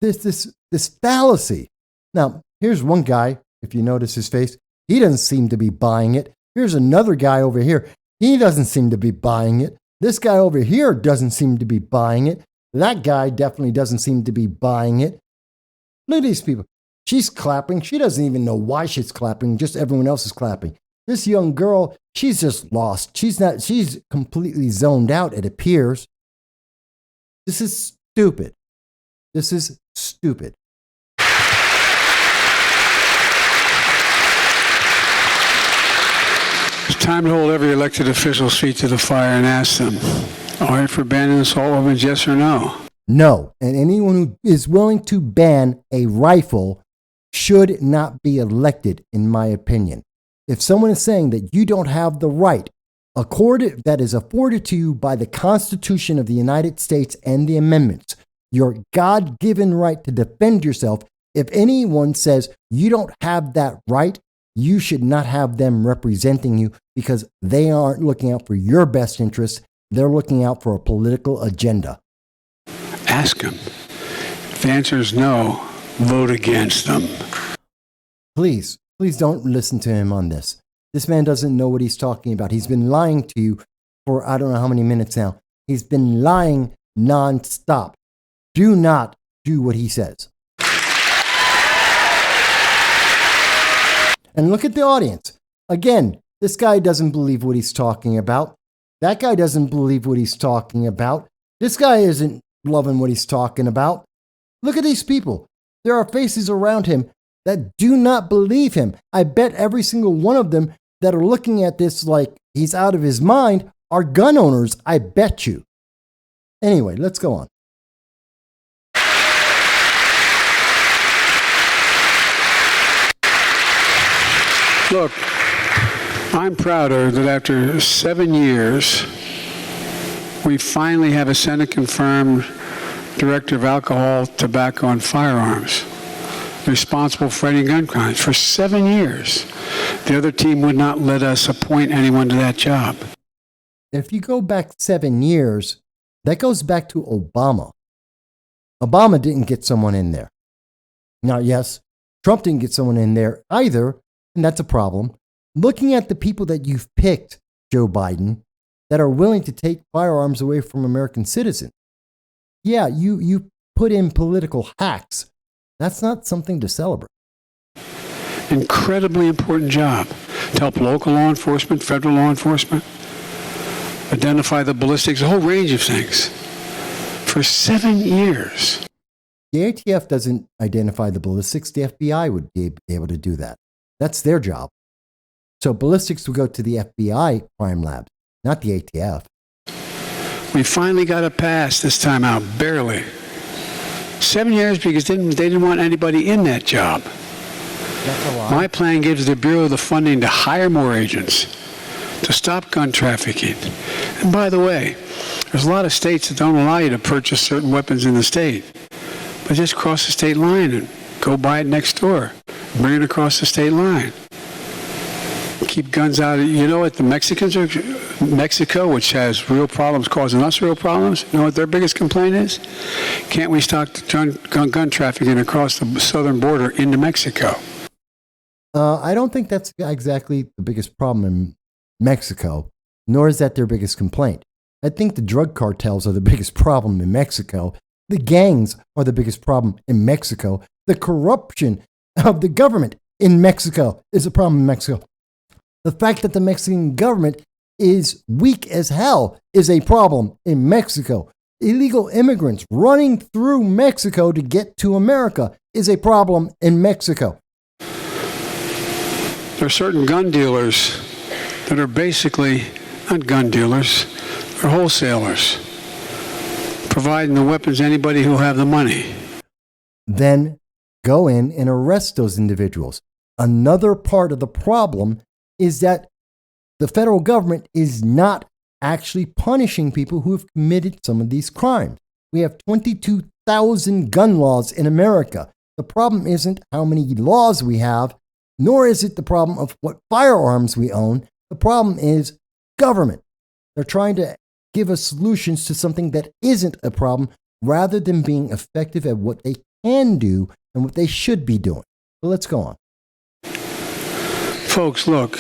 this fallacy. Now, here's one guy, if you notice his face, he doesn't seem to be buying it. Here's another guy over here. He doesn't seem to be buying it. This guy over here doesn't seem to be buying it. That guy definitely doesn't seem to be buying it. Look at these people. She's clapping. She doesn't even know why she's clapping. Just everyone else is clapping. This young girl, she's just lost. She's completely zoned out, it appears. This is stupid. This is stupid. it's time to hold every elected official's feet to the fire and ask them, all right for banning assault weapons, yes or no? No. And anyone who is willing to ban a rifle should not be elected, in my opinion. If someone is saying that you don't have the right that is afforded to you by the Constitution of the United States and the amendments, your God-given right to defend yourself, if anyone says you don't have that right, you should not have them representing you, because they aren't looking out for your best interests. They're looking out for a political agenda. Ask them. If the answer is no, vote against them. Please don't listen to him on this. This man doesn't know what he's talking about. He's been lying to you for I don't know how many minutes now. He's been lying nonstop. Do not do what he says. And look at the audience. Again, this guy doesn't believe what he's talking about. That guy doesn't believe what he's talking about. This guy isn't loving what he's talking about. Look at these people. There are faces around him that do not believe him. I bet every single one of them that are looking at this like he's out of his mind are gun owners. I bet you. Anyway, let's go on. Look, I'm prouder that after 7 years, we finally have a Senate-confirmed Director of Alcohol, Tobacco, and Firearms responsible for any gun crimes. For 7 years, the other team would not let us appoint anyone to that job. If you go back 7 years, that goes back to Obama. Obama didn't get someone in there. Now, yes, Trump didn't get someone in there either, and that's a problem. Looking at the people that you've picked, Joe Biden, that are willing to take firearms away from American citizens. Yeah, you put in political hacks. That's not something to celebrate. Incredibly important job to help local law enforcement, federal law enforcement, identify the ballistics, a whole range of things. For 7 years. The ATF doesn't identify the ballistics. The FBI would be able to do that. That's their job. So ballistics would go to the FBI crime lab, not the ATF. We finally got it passed this time out, barely. 7 years because they didn't want anybody in that job. That's a lot. My plan gives the Bureau the funding to hire more agents, to stop gun trafficking. And by the way, there's a lot of states that don't allow you to purchase certain weapons in the state. but just cross the state line and go buy it next door. Bring it across the state line. Keep guns out. You know what the Mexicans are, Mexico, which has real problems, causing us real problems, you know what their biggest complaint is? Can't we stop the gun trafficking across the southern border into Mexico? I don't think that's exactly the biggest problem in Mexico, nor is that their biggest complaint. I think the drug cartels are the biggest problem in Mexico. The gangs are the biggest problem in Mexico. The corruption of the government in Mexico is a problem in Mexico. The fact that the Mexican government is weak as hell is a problem in Mexico. Illegal immigrants running through Mexico to get to America is a problem in Mexico. There are certain gun dealers that are basically not gun dealers, they're wholesalers, providing the weapons to anybody who have the money. Then go in and arrest those individuals. Another part of the problem is that the federal government is not actually punishing people who have committed some of these crimes. We have 22,000 gun laws in America. The problem isn't how many laws we have, nor is it the problem of what firearms we own. The problem is government. They're trying to give us solutions to something that isn't a problem rather than being effective at what they can do and what they should be doing. So let's go on. Folks, look,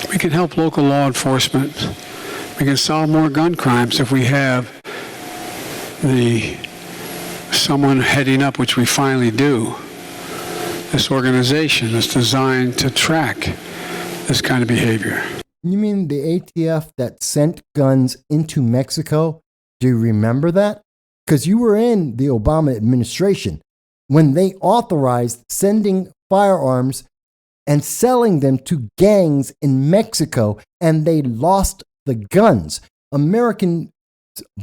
we can help local law enforcement. We can solve more gun crimes if we have someone heading up, which we finally do. This organization is designed to track this kind of behavior. You mean the ATF that sent guns into Mexico? Do you remember that? Because you were in the Obama administration when they authorized sending firearms and selling them to gangs in Mexico, and they lost the guns. American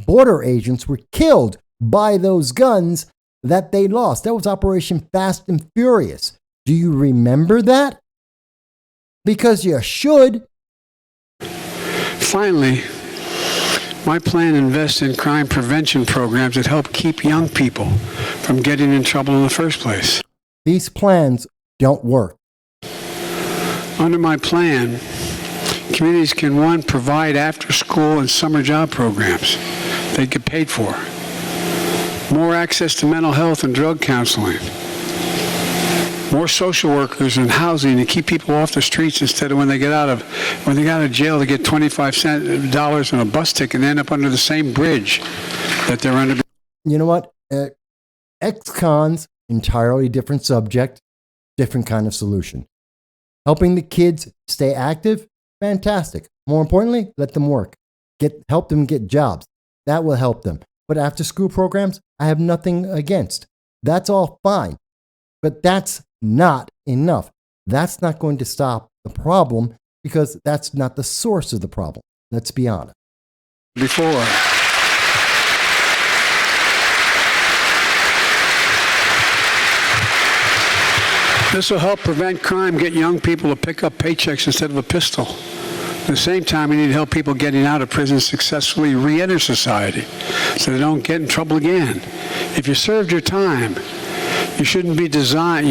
border agents were killed by those guns that they lost. That was Operation Fast and Furious. Do you remember that? Because you should. Finally, my plan invests in crime prevention programs that help keep young people from getting in trouble in the first place. These plans don't work. Under my plan, communities can, one, provide after-school and summer job programs they get paid for, more access to mental health and drug counseling, more social workers and housing to keep people off the streets instead of when they get out of jail to get $25 on a bus ticket and end up under the same bridge that they're under. You know what? Ex-cons, entirely different subject, different kind of solution. Helping the kids stay active, fantastic. More importantly, let them work. Help them get jobs. That will help them. But after school programs, I have nothing against. That's all fine. But that's not enough. That's not going to stop the problem because that's not the source of the problem. Let's be honest. Before. This will help prevent crime, get young people to pick up paychecks instead of a pistol. At the same time, we need to help people getting out of prison successfully re-enter society so they don't get in trouble again. If you served your time, you shouldn't be deprived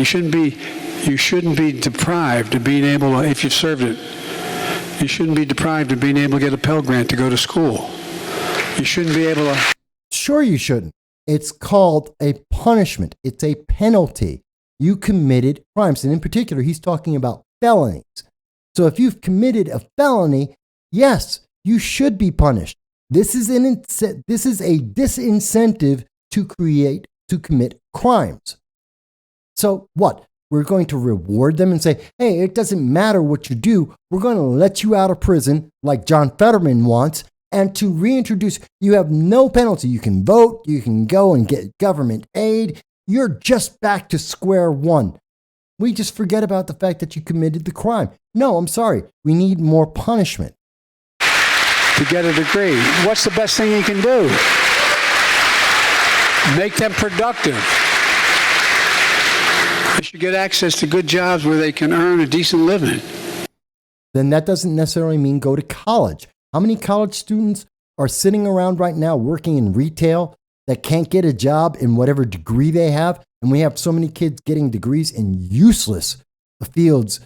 of being able to, if you've served it, you shouldn't be deprived of being able to get a Pell Grant to go to school. You shouldn't be able to. Sure you shouldn't. It's called a punishment. It's a penalty. You committed crimes. And in particular, he's talking about felonies. So if you've committed a felony, yes, you should be punished. This is a disincentive to commit crimes. So what? We're going to reward them and say, hey, it doesn't matter what you do. We're going to let you out of prison like John Fetterman wants. And to reintroduce, you have no penalty. You can vote. You can go and get government aid. You're just back to square one. We just forget about the fact that you committed the crime. No, I'm sorry. We need more punishment. To get a degree, what's the best thing you can do? Make them productive. They should get access to good jobs where they can earn a decent living. Then that doesn't necessarily mean go to college. How many college students are sitting around right now working in retail, that can't get a job in whatever degree they have. And we have so many kids getting degrees in useless fields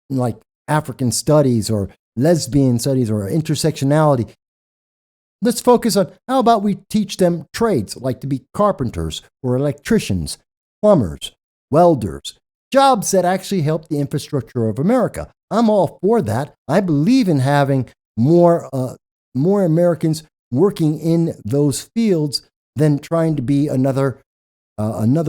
like African studies or lesbian studies or intersectionality. Let's focus on how about we teach them trades like to be carpenters or electricians, plumbers, welders, jobs that actually help the infrastructure of America. I'm all for that. I believe in having more Americans working in those fields than trying to be another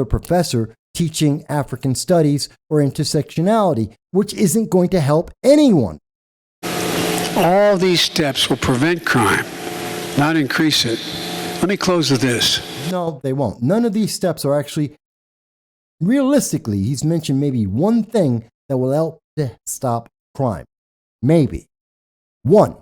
professor teaching African studies or intersectionality, which isn't going to help anyone. All these steps will prevent crime, not increase it. Let me close with this. No, they won't. None of these steps are actually, realistically, he's mentioned maybe one thing that will help to stop crime. Maybe. One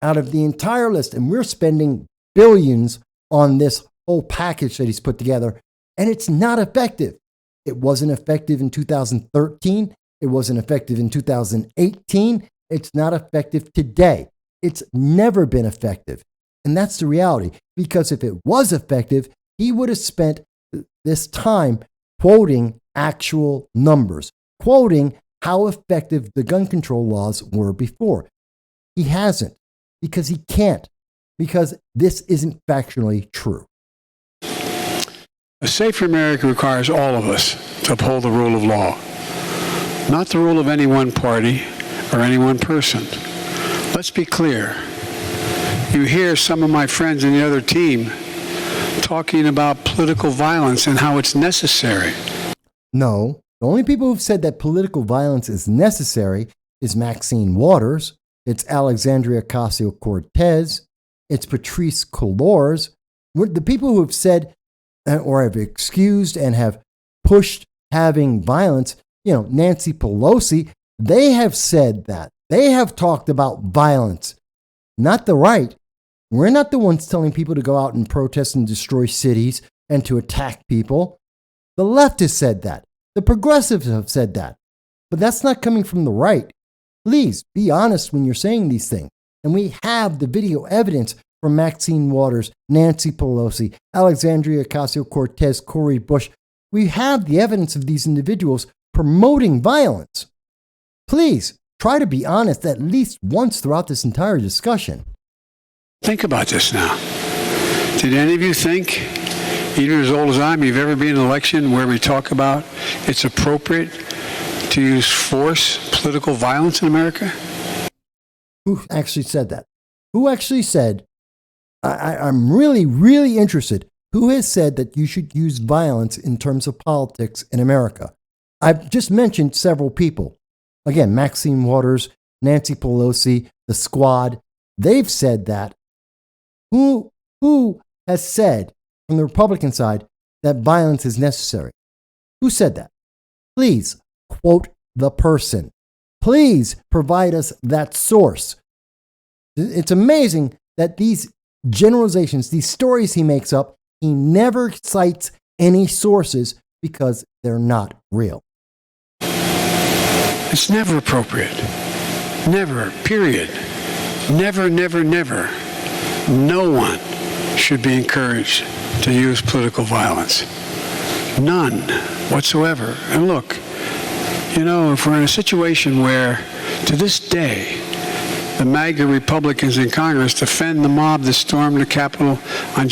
out of the entire list, and we're spending billions on this whole package that he's put together, and it's not effective. It wasn't effective in 2013. It wasn't effective in 2018. It's not effective today. It's never been effective. And that's the reality, because if it was effective, he would have spent this time quoting actual numbers, quoting how effective the gun control laws were before. He hasn't, because he can't, because this isn't factually true. A safer America requires all of us to uphold the rule of law, not the rule of any one party or any one person. Let's be clear. You hear some of my friends in the other team talking about political violence and how it's necessary. No, the only people who've said that political violence is necessary is Maxine Waters, it's Alexandria Ocasio-Cortez, it's Patrice Cullors. The people who have said or have excused and have pushed having violence, Nancy Pelosi, they have said that. They have talked about violence, not the right. We're not the ones telling people to go out and protest and destroy cities and to attack people. The left has said that. The progressives have said that. But that's not coming from the right. Please be honest when you're saying these things. And we have the video evidence from Maxine Waters, Nancy Pelosi, Alexandria Ocasio-Cortez, Cori Bush. We have the evidence of these individuals promoting violence. Please try to be honest at least once throughout this entire discussion. Think about this now. Did any of you think, even as old as I am, you've ever been in an election where we talk about it's appropriate to use force, political violence in America? Who actually said that? Who actually said, I'm really, really interested. Who has said that you should use violence in terms of politics in America? I've just mentioned several people. Again, Maxine Waters, Nancy Pelosi, the squad. They've said that. Who has said from the Republican side that violence is necessary? Who said that? Please quote the person. Please provide us that source. It's amazing that these generalizations, these stories he makes up, he never cites any sources because they're not real. It's never appropriate. Never, period. Never, never, never. No one should be encouraged to use political violence. None whatsoever. And look, if we're in a situation where, to this day, the MAGA Republicans in Congress defend the mob that stormed the Capitol on...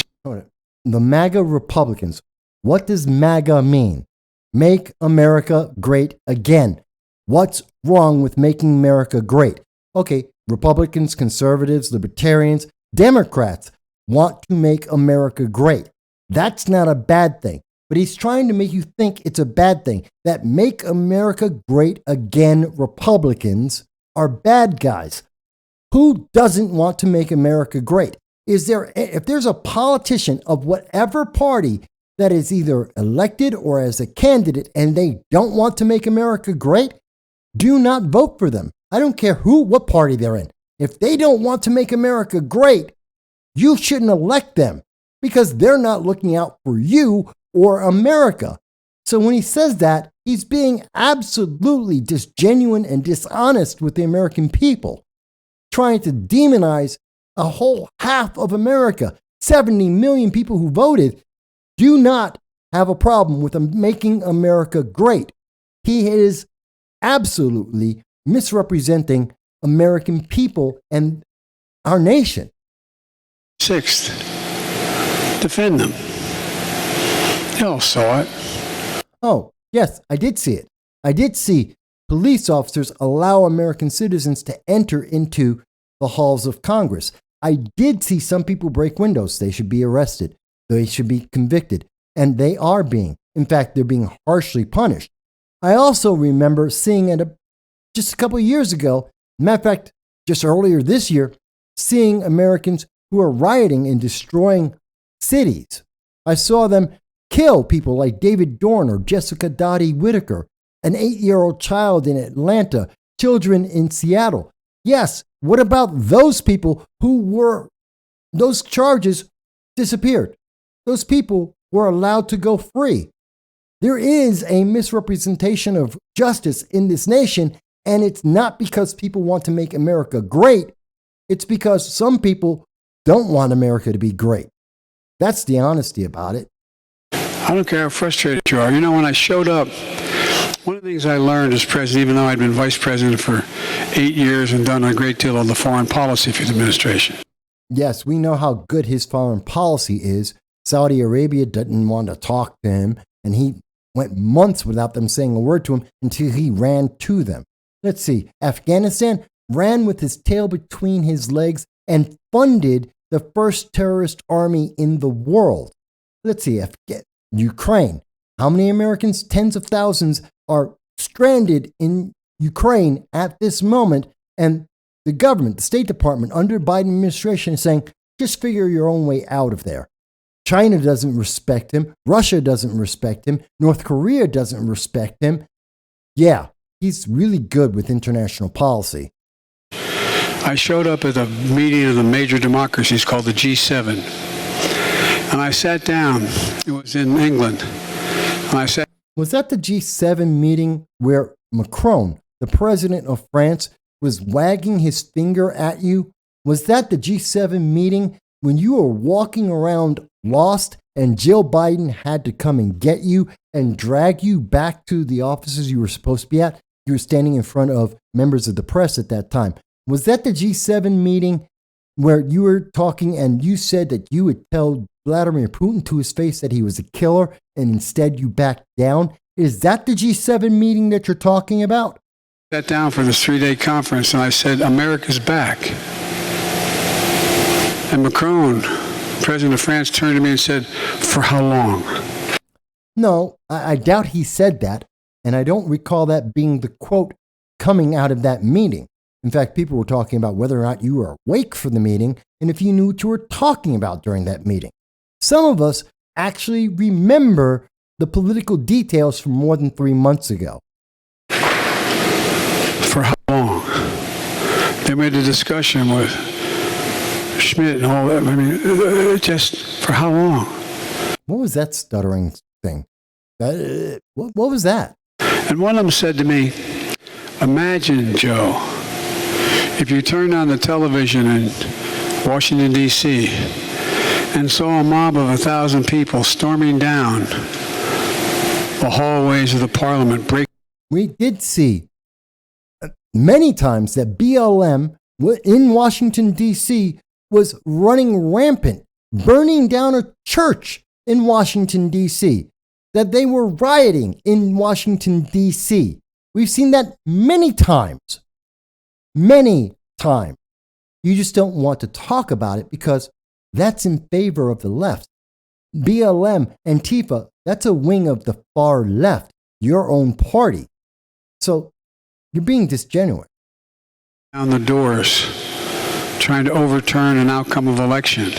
The MAGA Republicans. What does MAGA mean? Make America great again. What's wrong with making America great? Okay, Republicans, conservatives, libertarians, Democrats want to make America great. That's not a bad thing. But he's trying to make you think it's a bad thing. That make America great again Republicans are bad guys. Who doesn't want to make America great? If there's a politician of whatever party that is either elected or as a candidate and they don't want to make America great, do not vote for them. I don't care what party they're in. If they don't want to make America great, you shouldn't elect them because they're not looking out for you or America. So when he says that, he's being absolutely disgenuine and dishonest with the American people, trying to demonize a whole half of America, 70 million people who voted. do not have a problem with making America great. He is absolutely misrepresenting American people and our nation. Sixth, defend them. You all saw it. Oh, yes, I did see it. I did see police officers allow American citizens to enter into the halls of Congress. I did see some people break windows. They should be arrested. They should be convicted. And they are being. In fact, they're being harshly punished. I also remember seeing just a couple of years ago, matter of fact, just earlier this year, seeing Americans who are rioting and destroying cities. I saw them kill people like David Dorn or Jessica Dottie Whitaker, an 8-year-old child in Atlanta, children in Seattle. Yes, what about those people those charges disappeared? Those people were allowed to go free. There is a misrepresentation of justice in this nation, and it's not because people want to make America great. It's because some people don't want America to be great. That's the honesty about it. I don't care how frustrated you are. You know, when I showed up, one of the things I learned as president, even though I'd been vice president for 8 years and done a great deal of the foreign policy for the administration. Yes, we know how good his foreign policy is. Saudi Arabia didn't want to talk to him, and he went months without them saying a word to him until he ran to them. Let's see, Afghanistan ran with his tail between his legs and funded the first terrorist army in the world. Let's see, Ukraine. How many Americans, tens of thousands, are stranded in Ukraine at this moment? And the government, the State Department under Biden administration is saying, just figure your own way out of there. China doesn't respect him. Russia doesn't respect him. North Korea doesn't respect him. Yeah, he's really good with international policy. I showed up at a meeting of the major democracies called the G7. And I sat down. It was in England. And I sat. Was that the G7 meeting where Macron, the president of France, was wagging his finger at you? Was that the G7 meeting when you were walking around lost and Jill Biden had to come and get you and drag you back to the offices you were supposed to be at? You were standing in front of members of the press at that time. Was that the G7 meeting where you were talking and you said that you would tell Vladimir Putin to his face that he was a killer and instead you backed down? Is that the G7 meeting that you're talking about? I sat down for this 3-day conference and I said, America's back. And Macron, president of France, turned to me and said, for how long? No, I doubt he said that. And I don't recall that being the quote coming out of that meeting. In fact, people were talking about whether or not you were awake for the meeting and if you knew what you were talking about during that meeting. Some of us actually remember the political details from more than 3 months ago. For how long? They made a discussion with Schmidt and all that. I mean, just for how long? What was that stuttering thing? What was that? And one of them said to me, imagine, Joe, if you turned on the television in Washington, D.C., and saw a mob of 1,000 people storming down the hallways of the parliament. We did see many times that BLM in Washington, D.C. was running rampant, burning down a church in Washington, D.C., that they were rioting in Washington, D.C. We've seen that many times. Many times. You just don't want to talk about it because that's in favor of the left. BLM, Antifa, that's a wing of the far left, your own party. So you're being disingenuous. Down the doors, trying to overturn an outcome of election.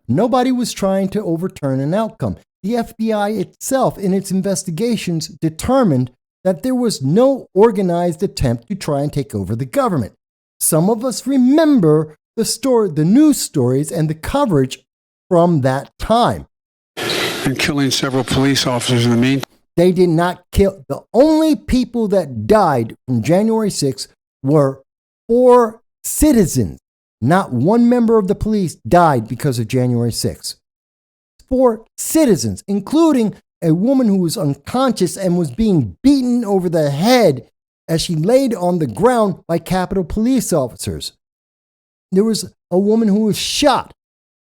Nobody was trying to overturn an outcome. The FBI itself, in its investigations, determined that there was no organized attempt to try and take over the government. Some of us remember the news stories and the coverage from that time. And killing several police officers in the meantime. They did not kill. The only people that died from January 6th were 4 citizens. Not one member of the police died because of January 6th. 4 citizens, including a woman who was unconscious and was being beaten over the head as she laid on the ground by Capitol police officers. There was a woman who was shot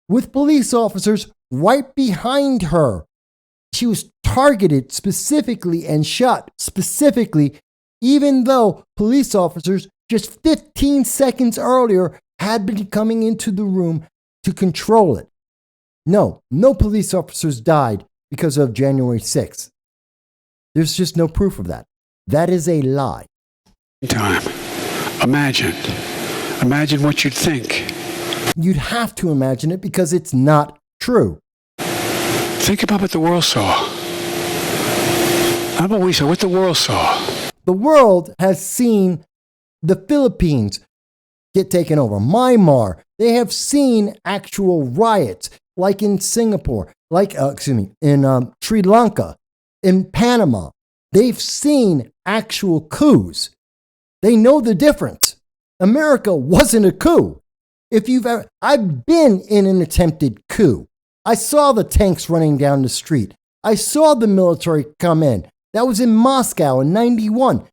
with police officers right behind her. She was targeted specifically and shot specifically, even though police officers just 15 seconds earlier had been coming into the room to control it. No police officers died because of January 6th. There's just no proof of that. That is a lie. Time. Imagine what you'd think. You'd have to imagine it because it's not true. Think about what the world saw. How about we saw what the world saw? The world has seen the Philippines get taken over. Myanmar, they have seen actual riots, like in Singapore, in Sri Lanka, in Panama. They've seen actual coups. They know the difference. America wasn't a coup. I've been in an attempted coup. I saw the tanks running down the street. I saw the military come in. That was in Moscow in 91.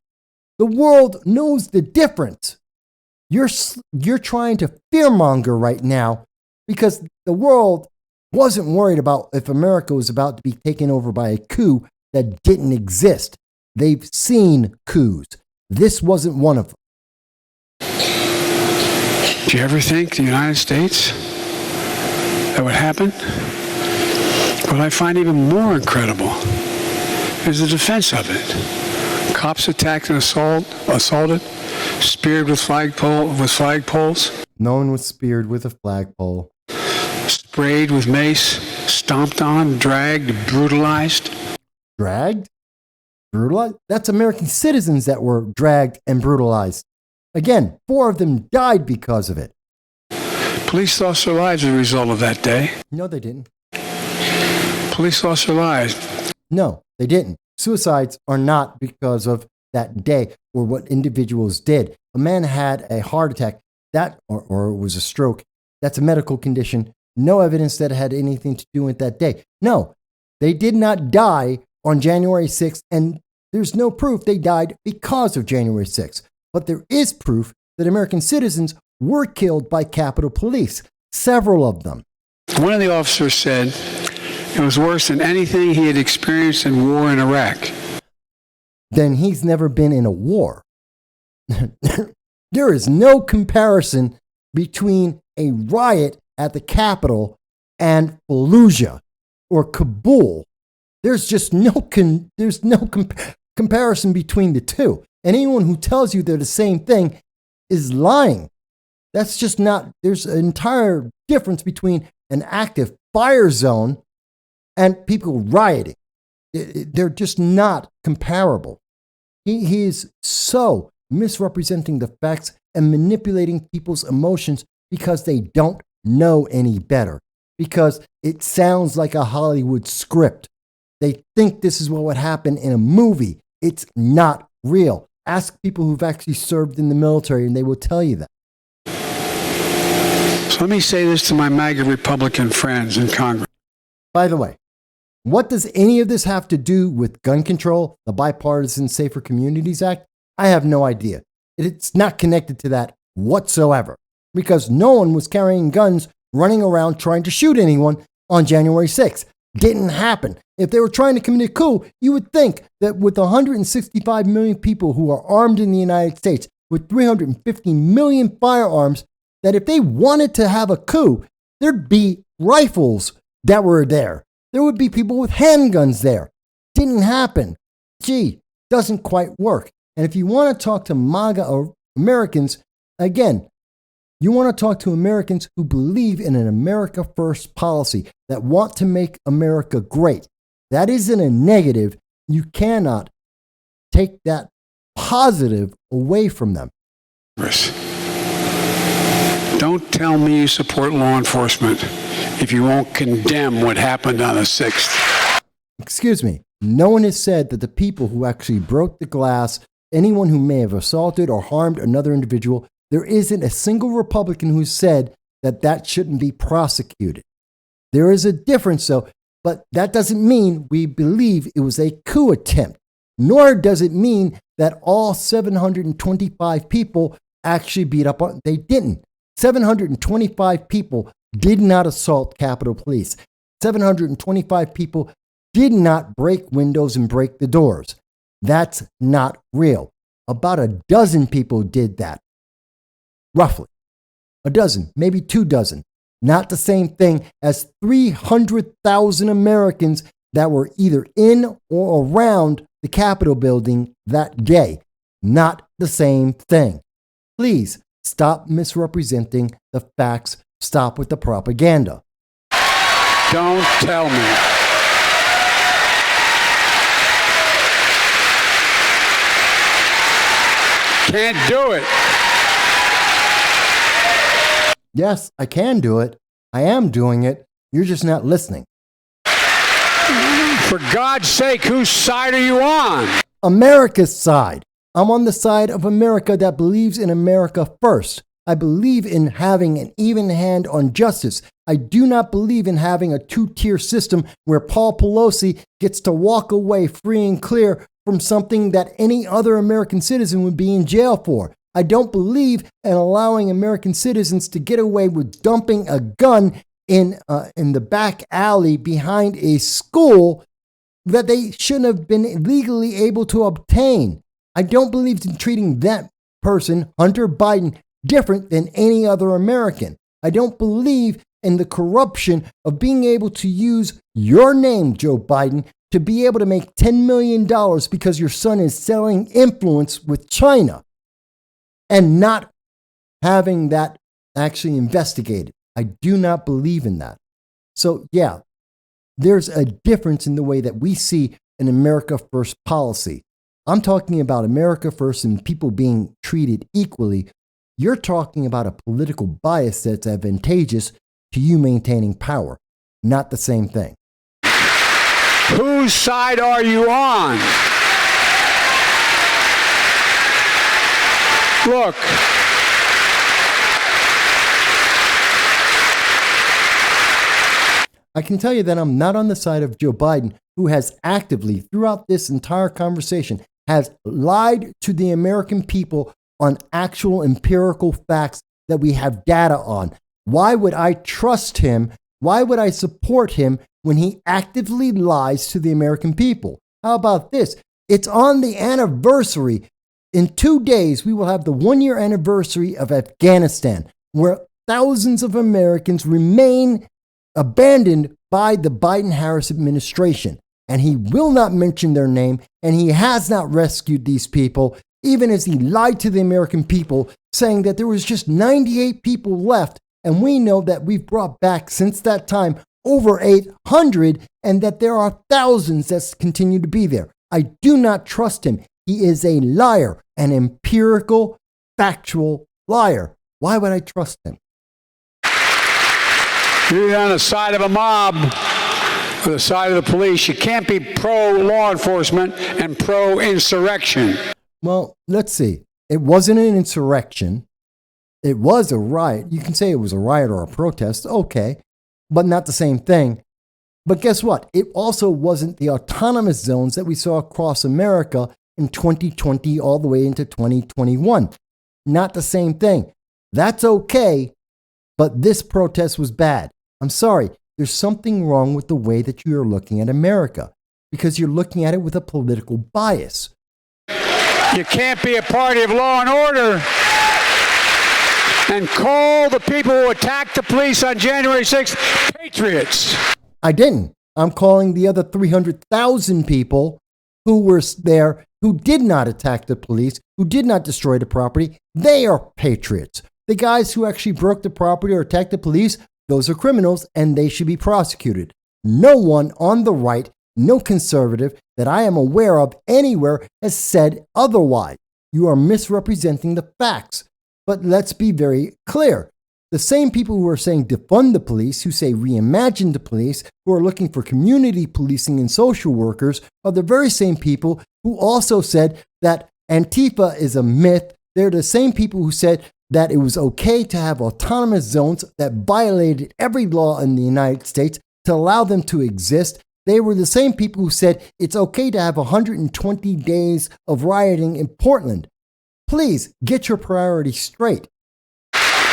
The world knows the difference. You're trying to fearmonger right now because the world wasn't worried about if America was about to be taken over by a coup that didn't exist. They've seen coups. This wasn't one of them. Do you ever think the United States that would happen? What I find even more incredible is the defense of it. Cops attacked and assaulted, speared with flagpoles. No one was speared with a flagpole. Sprayed with mace, stomped on, dragged, brutalized. Dragged? Brutalized? That's American citizens that were dragged and brutalized. Again, 4 of them died because of it. Police lost their lives as a result of that day. No, they didn't. Police lost their lives. No, they didn't. Suicides are not because of that day or what individuals did. A man had a heart attack, or it was a stroke. That's a medical condition. No evidence that it had anything to do with that day. No, they did not die on January 6th, and there's no proof they died because of January 6th. But there is proof that American citizens were killed by Capitol Police, several of them. One of the officers said it was worse than anything he had experienced in war in Iraq. Then he's never been in a war. There is no comparison between a riot at the Capitol and Fallujah or Kabul. There's just no comparison between the two. And anyone who tells you they're the same thing is lying. That's just not, there's an entire difference between an active fire zone and people rioting. They're just not comparable. He is so misrepresenting the facts and manipulating people's emotions because they don't know any better, because it sounds like a Hollywood script. They think this is what would happen in a movie. It's not real. Ask people who've actually served in the military and they will tell you that. So let me say this to my MAGA Republican friends in Congress. By the way, what does any of this have to do with gun control, the Bipartisan Safer Communities Act? I have no idea. It's not connected to that whatsoever, because no one was carrying guns running around trying to shoot anyone on January 6th. Didn't happen. If they were trying to commit a coup, you would think that with 165 million people who are armed in the United States, with 350 million firearms, that if they wanted to have a coup, there'd be rifles that were there. There would be people with handguns there. Didn't happen. Doesn't quite work. And if you want to talk to MAGA or Americans, again, you want to talk to Americans who believe in an America First policy, that want to make America great. That isn't a negative. You cannot take that positive away from them. Don't tell me you support law enforcement if you won't condemn what happened on the 6th. Excuse me. No one has said that the people who actually broke the glass, anyone who may have assaulted or harmed another individual, there isn't a single Republican who said that that shouldn't be prosecuted. There is a difference, though, But that doesn't mean we believe it was a coup attempt, nor does it mean that all 725 people actually beat up on. They didn't. 725 people did not assault Capitol Police. 725 people did not break windows and break the doors. That's not real. About a dozen people did that. Roughly. A dozen, maybe 2 dozen. Not the same thing as 300,000 Americans that were either in or around the Capitol building that day. Not the same thing. Please stop misrepresenting the facts. Stop with the propaganda. Don't tell me. Can't do it. Yes, I can do it. I am doing it. You're just not listening. For God's sake, whose side are you on? America's side. I'm on the side of America that believes in America first. I believe in having an even hand on justice. I do not believe in having a 2-tier system where Paul Pelosi gets to walk away free and clear from something that any other American citizen would be in jail for. I don't believe in allowing American citizens to get away with dumping a gun in the back alley behind a school that they shouldn't have been legally able to obtain. I don't believe in treating that person, Hunter Biden, different than any other American. I don't believe in the corruption of being able to use your name, Joe Biden, to be able to make $10 million because your son is selling influence with China and not having that actually investigated. I do not believe in that. So yeah, there's a difference in the way that we see an America First policy. I'm talking about America First and people being treated equally. You're talking about a political bias that's advantageous to you maintaining power. Not the same thing. Whose side are you on? Look. I can tell you that I'm not on the side of Joe Biden, who has actively, throughout this entire conversation, has lied to the American people on actual empirical facts that we have data on. Why would I trust him? Why would I support him when he actively lies to the American people? How about this? It's on the anniversary. In 2 days, we will have the 1-year anniversary of Afghanistan, where thousands of Americans remain abandoned by the Biden-Harris administration. And he will not mention their name, and he has not rescued these people, even as he lied to the American people, saying that there was just 98 people left. And we know that we've brought back since that time over 800, and that there are thousands that continue to be there. I do not trust him. He is a liar, an empirical, factual liar. Why would I trust him? You're on the side of a mob or the side of the police. You can't be pro-law enforcement and pro-insurrection. Well, let's see. It wasn't an insurrection. It was a riot. You can say it was a riot or a protest. Okay, but not the same thing. But guess what? It also wasn't the autonomous zones that we saw across America in 2020 all the way into 2021. Not the same thing. That's okay, but this protest was bad. I'm sorry. There's something wrong with the way that you are looking at America because you're looking at it with a political bias. You can't be a party of law and order and call the people who attacked the police on January 6th patriots. I didn't. I'm calling the other 300,000 people who were there who did not attack the police, who did not destroy the property. They are patriots. The guys who actually broke the property or attacked the police, those are criminals and they should be prosecuted. No one on the right, no conservative that I am aware of anywhere has said otherwise. You are misrepresenting the facts. But let's be very clear. The same people who are saying defund the police, who say reimagine the police, who are looking for community policing and social workers, are the very same people who also said that Antifa is a myth. They're the same people who said that it was okay to have autonomous zones that violated every law in the United States to allow them to exist. They were the same people who said it's okay to have 120 days of rioting in Portland. Please get your priorities straight.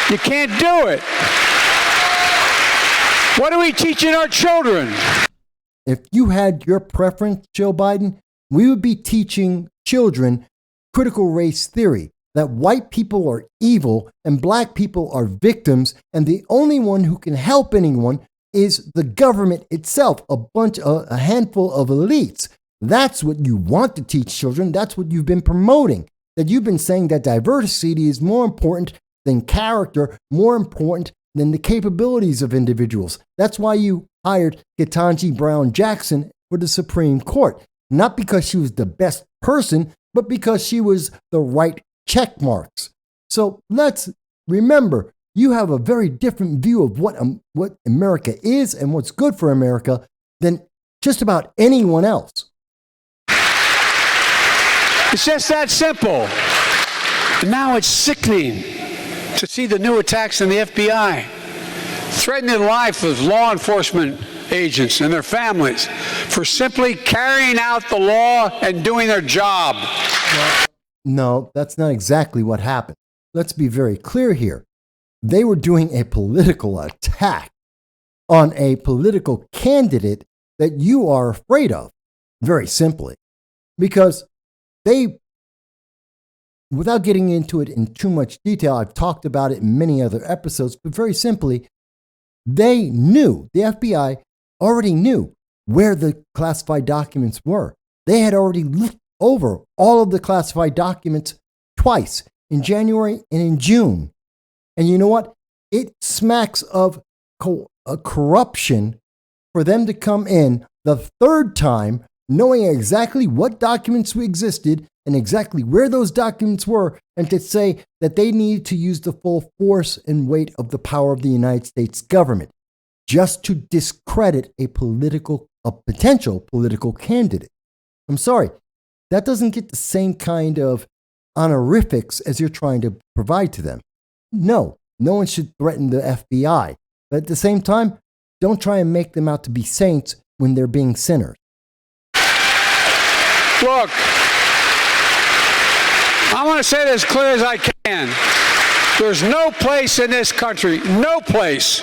You can't do it. What are we teaching our children? If you had your preference, Joe Biden, we would be teaching children critical race theory, that white people are evil and black people are victims, and the only one who can help anyone is the government itself, a handful of elites. That's what you want to teach children. That's what you've been promoting. That you've been saying that diversity is more important than character, more important than the capabilities of individuals. That's why you hired Ketanji Brown Jackson for the Supreme Court. Not because she was the best person, but because she was the right check marks. So let's remember, you have a very different view of what America is and what's good for America than just about anyone else. It's just that simple. And now it's sickening to see the new attacks on the FBI, threatening the life of law enforcement agents and their families for simply carrying out the law and doing their job. No, that's not exactly what happened. Let's be very clear here. They were doing a political attack on a political candidate that you are afraid of, very simply, because they, without getting into it in too much detail, I've talked about it in many other episodes, but very simply, they knew, the FBI already knew where the classified documents were. They had already looked over all of the classified documents twice, in January and in June. And you know what? It smacks of corruption for them to come in the third time, knowing exactly what documents existed and exactly where those documents were, and to say that they need to use the full force and weight of the power of the United States government just to discredit a potential political candidate. I'm sorry, that doesn't get the same kind of honorifics as you're trying to provide to them. No one should threaten the FBI. But at the same time, don't try and make them out to be saints when they're being sinners. Look, I want to say it as clear as I can. There's no place in this country, no place,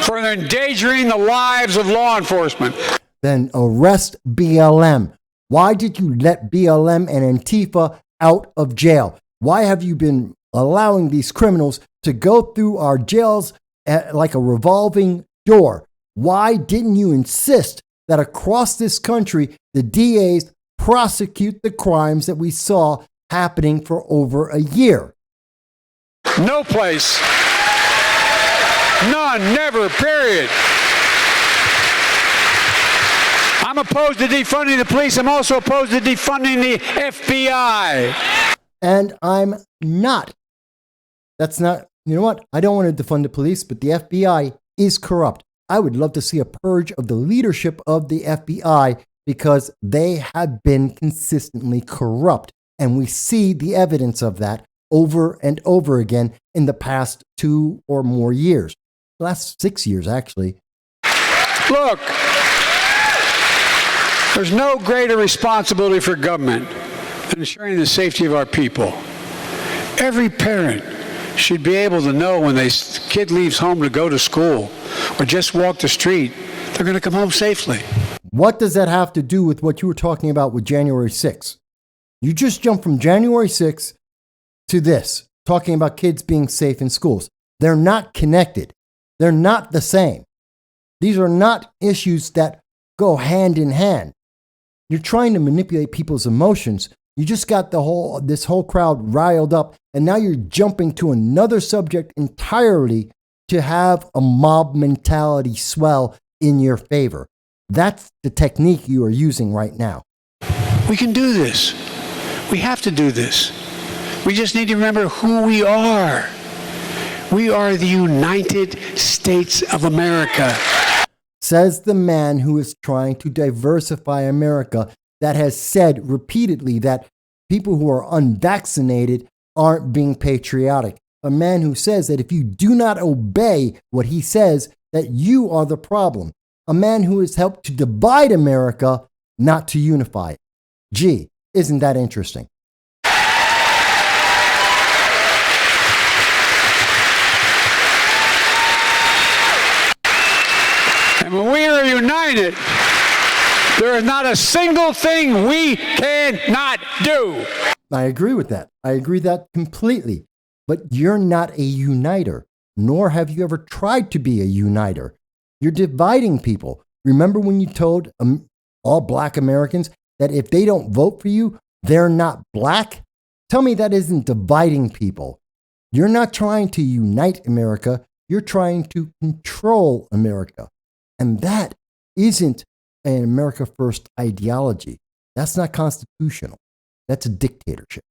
for endangering the lives of law enforcement. Then arrest BLM. Why did you let BLM and Antifa out of jail? Why have you been allowing these criminals to go through our jails like a revolving door? Why didn't you insist that across this country, the DAs prosecute the crimes that we saw happening for over a year? No place. None, never, period. I'm opposed to defunding the police. I'm also opposed to defunding the FBI. And I'm not. That's not, you know what? I don't want to defund the police, but the FBI is corrupt. I would love to see a purge of the leadership of the FBI because they have been consistently corrupt. And we see the evidence of that over and over again in the past 2 or more years. The last 6 years, actually. Look, there's no greater responsibility for government than ensuring the safety of our people. Every parent should be able to know when their kid leaves home to go to school or just walk the street, they're going to come home safely. What does that have to do with what you were talking about with January 6th? You just jumped from January 6th to this, talking about kids being safe in schools. They're not connected. They're not the same. These are not issues that go hand in hand. You're trying to manipulate people's emotions. You just got this whole crowd riled up, and now you're jumping to another subject entirely to have a mob mentality swell in your favor. That's the technique you are using right now. We can do this. We have to do this. We just need to remember who we are. We are the United States of America. Says the man who is trying to diversify America, that has said repeatedly that people who are unvaccinated aren't being patriotic. A man who says that if you do not obey what he says, that you are the problem. a man who has helped to divide America, not to unify it. Gee, isn't that interesting? And when we are united, there is not a single thing we cannot do. I agree with that. I agree that completely. But you're not a uniter, nor have you ever tried to be a uniter. You're dividing people. Remember when you told all black Americans that if they don't vote for you, they're not black? Tell me that isn't dividing people. You're not trying to unite America. You're trying to control America. And that isn't an America First ideology. That's not constitutional. That's a dictatorship.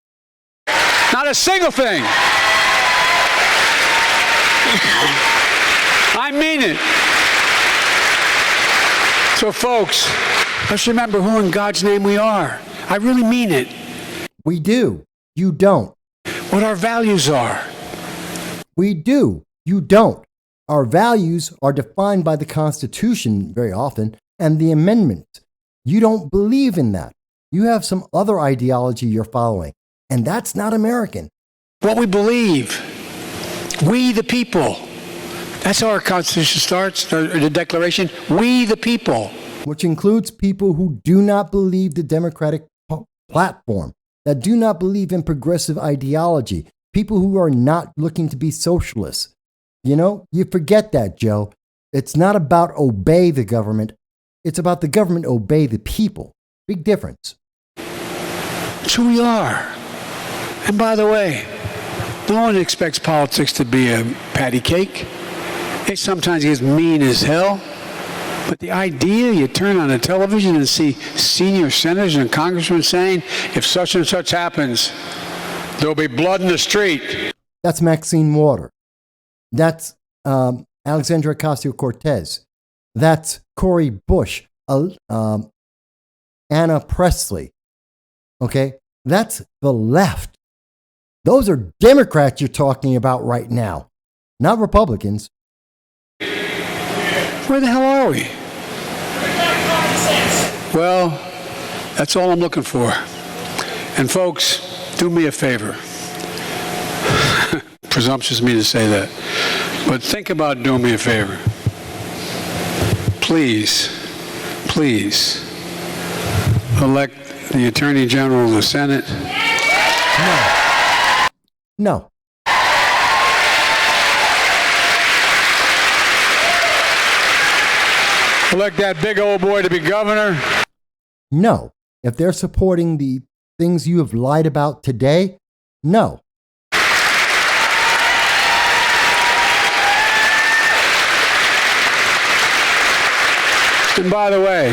Not a single thing. I mean it. So, folks, let's remember who in God's name we are. I really mean it. We do. You don't. What our values are. We do. You don't. Our values are defined by the Constitution very often and the amendments. You don't believe in that. You have some other ideology you're following, and that's not American. What we believe. We the people. That's how our Constitution starts, the Declaration. We the people. Which includes people who do not believe the Democratic platform, that do not believe in progressive ideology, people who are not looking to be socialists. You know, you forget that, Joe. It's not about obey the government. It's about the government obey the people. Big difference. It's who we are. And by the way, no one expects politics to be a patty cake. It sometimes gets mean as hell. But the idea you turn on the television and see senior senators and congressmen saying, if such and such happens, there'll be blood in the street. That's Maxine Waters. That's Alexandria Ocasio-Cortez. That's Cori Bush, Anna Presley. Okay? That's the left. Those are Democrats you're talking about right now, not Republicans. Where the hell are we? Well, that's all I'm looking for. And folks, do me a favor. Presumptuous of me to say that. But think about doing me a favor. Please, please, elect the Attorney General of the Senate. No. Elect that big old boy to be governor. No. If they're supporting the things you have lied about today, no. And by the way,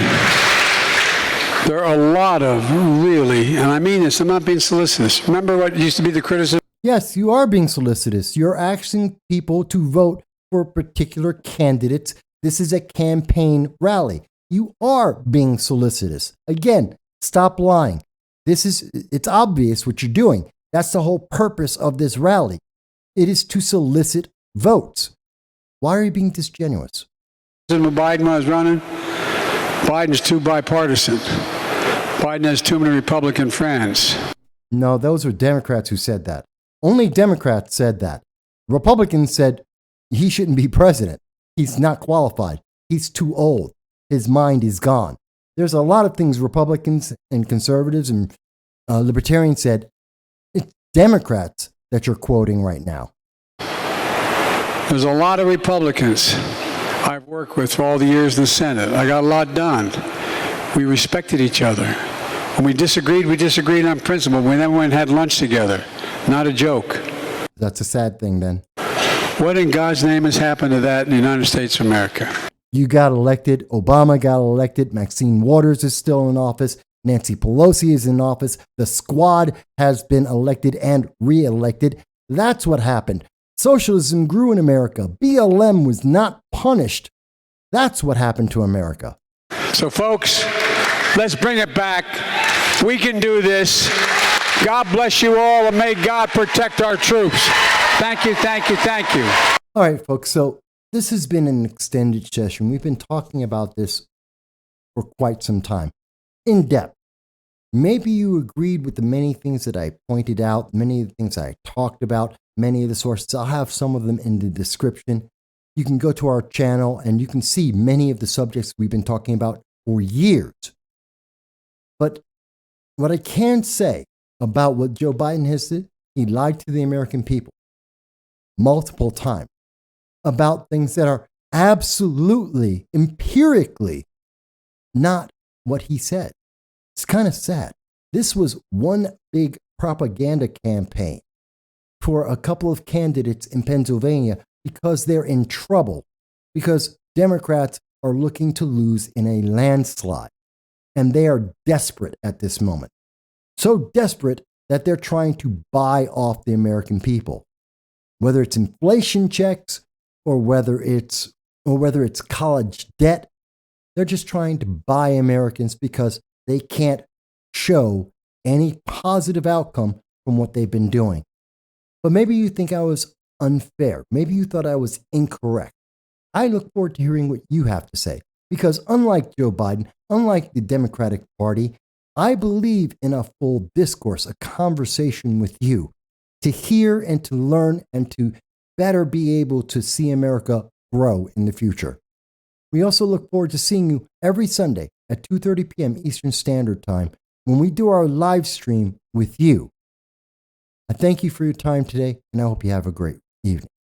there are a lot of really, and I mean this, I'm not being solicitous. Remember what used to be the criticism? Yes, you are being solicitous. You're asking people to vote for particular candidates. This is a campaign rally. You are being solicitous. Again, stop lying. It's obvious what you're doing. That's the whole purpose of this rally. It is to solicit votes. Why are you being disingenuous? Biden was running. Biden's too bipartisan. Biden has too many Republican friends. No, those are Democrats who said that. Only Democrats said that. Republicans said he shouldn't be president. He's not qualified. He's too old. His mind is gone. There's a lot of things Republicans and conservatives and libertarians said. It's Democrats that you're quoting right now. There's a lot of Republicans I've worked with for all the years in the Senate. I got a lot done. We respected each other. When we disagreed on principle. We then went and had lunch together. Not a joke. That's a sad thing then. What in God's name has happened to that in the United States of America? You got elected. Obama got elected. Maxine Waters is still in office. Nancy Pelosi is in office. The squad has been elected and re-elected. That's what happened. Socialism grew in America. BLM was not punished. That's what happened to America. So, folks, let's bring it back. We can do this. God bless you all, and may God protect our troops. Thank you, thank you, thank you. All right, folks. So this has been an extended session. We've been talking about this for quite some time, in depth. Maybe you agreed with the many things that I pointed out, many of the things I talked about, many of the sources. I'll have some of them in the description. You can go to our channel and you can see many of the subjects we've been talking about for years. But what I can say about what Joe Biden has said, he lied to the American people multiple times about things that are absolutely, empirically not what he said. It's kind of sad. This was one big propaganda campaign for a couple of candidates in Pennsylvania because they're in trouble, because Democrats are looking to lose in a landslide, and they are desperate at this moment. So desperate that they're trying to buy off the American people, whether it's inflation checks or whether it's college debt. They're just trying to buy Americans because they can't show any positive outcome from what they've been doing. But maybe you think I was unfair. Maybe you thought I was incorrect. I look forward to hearing what you have to say, because unlike Joe Biden, unlike the Democratic Party, I believe in a full discourse, a conversation with you to hear and to learn and to better be able to see America grow in the future. We also look forward to seeing you every Sunday at 2:30 p.m. Eastern Standard Time when we do our live stream with you. I thank you for your time today, and I hope you have a great evening.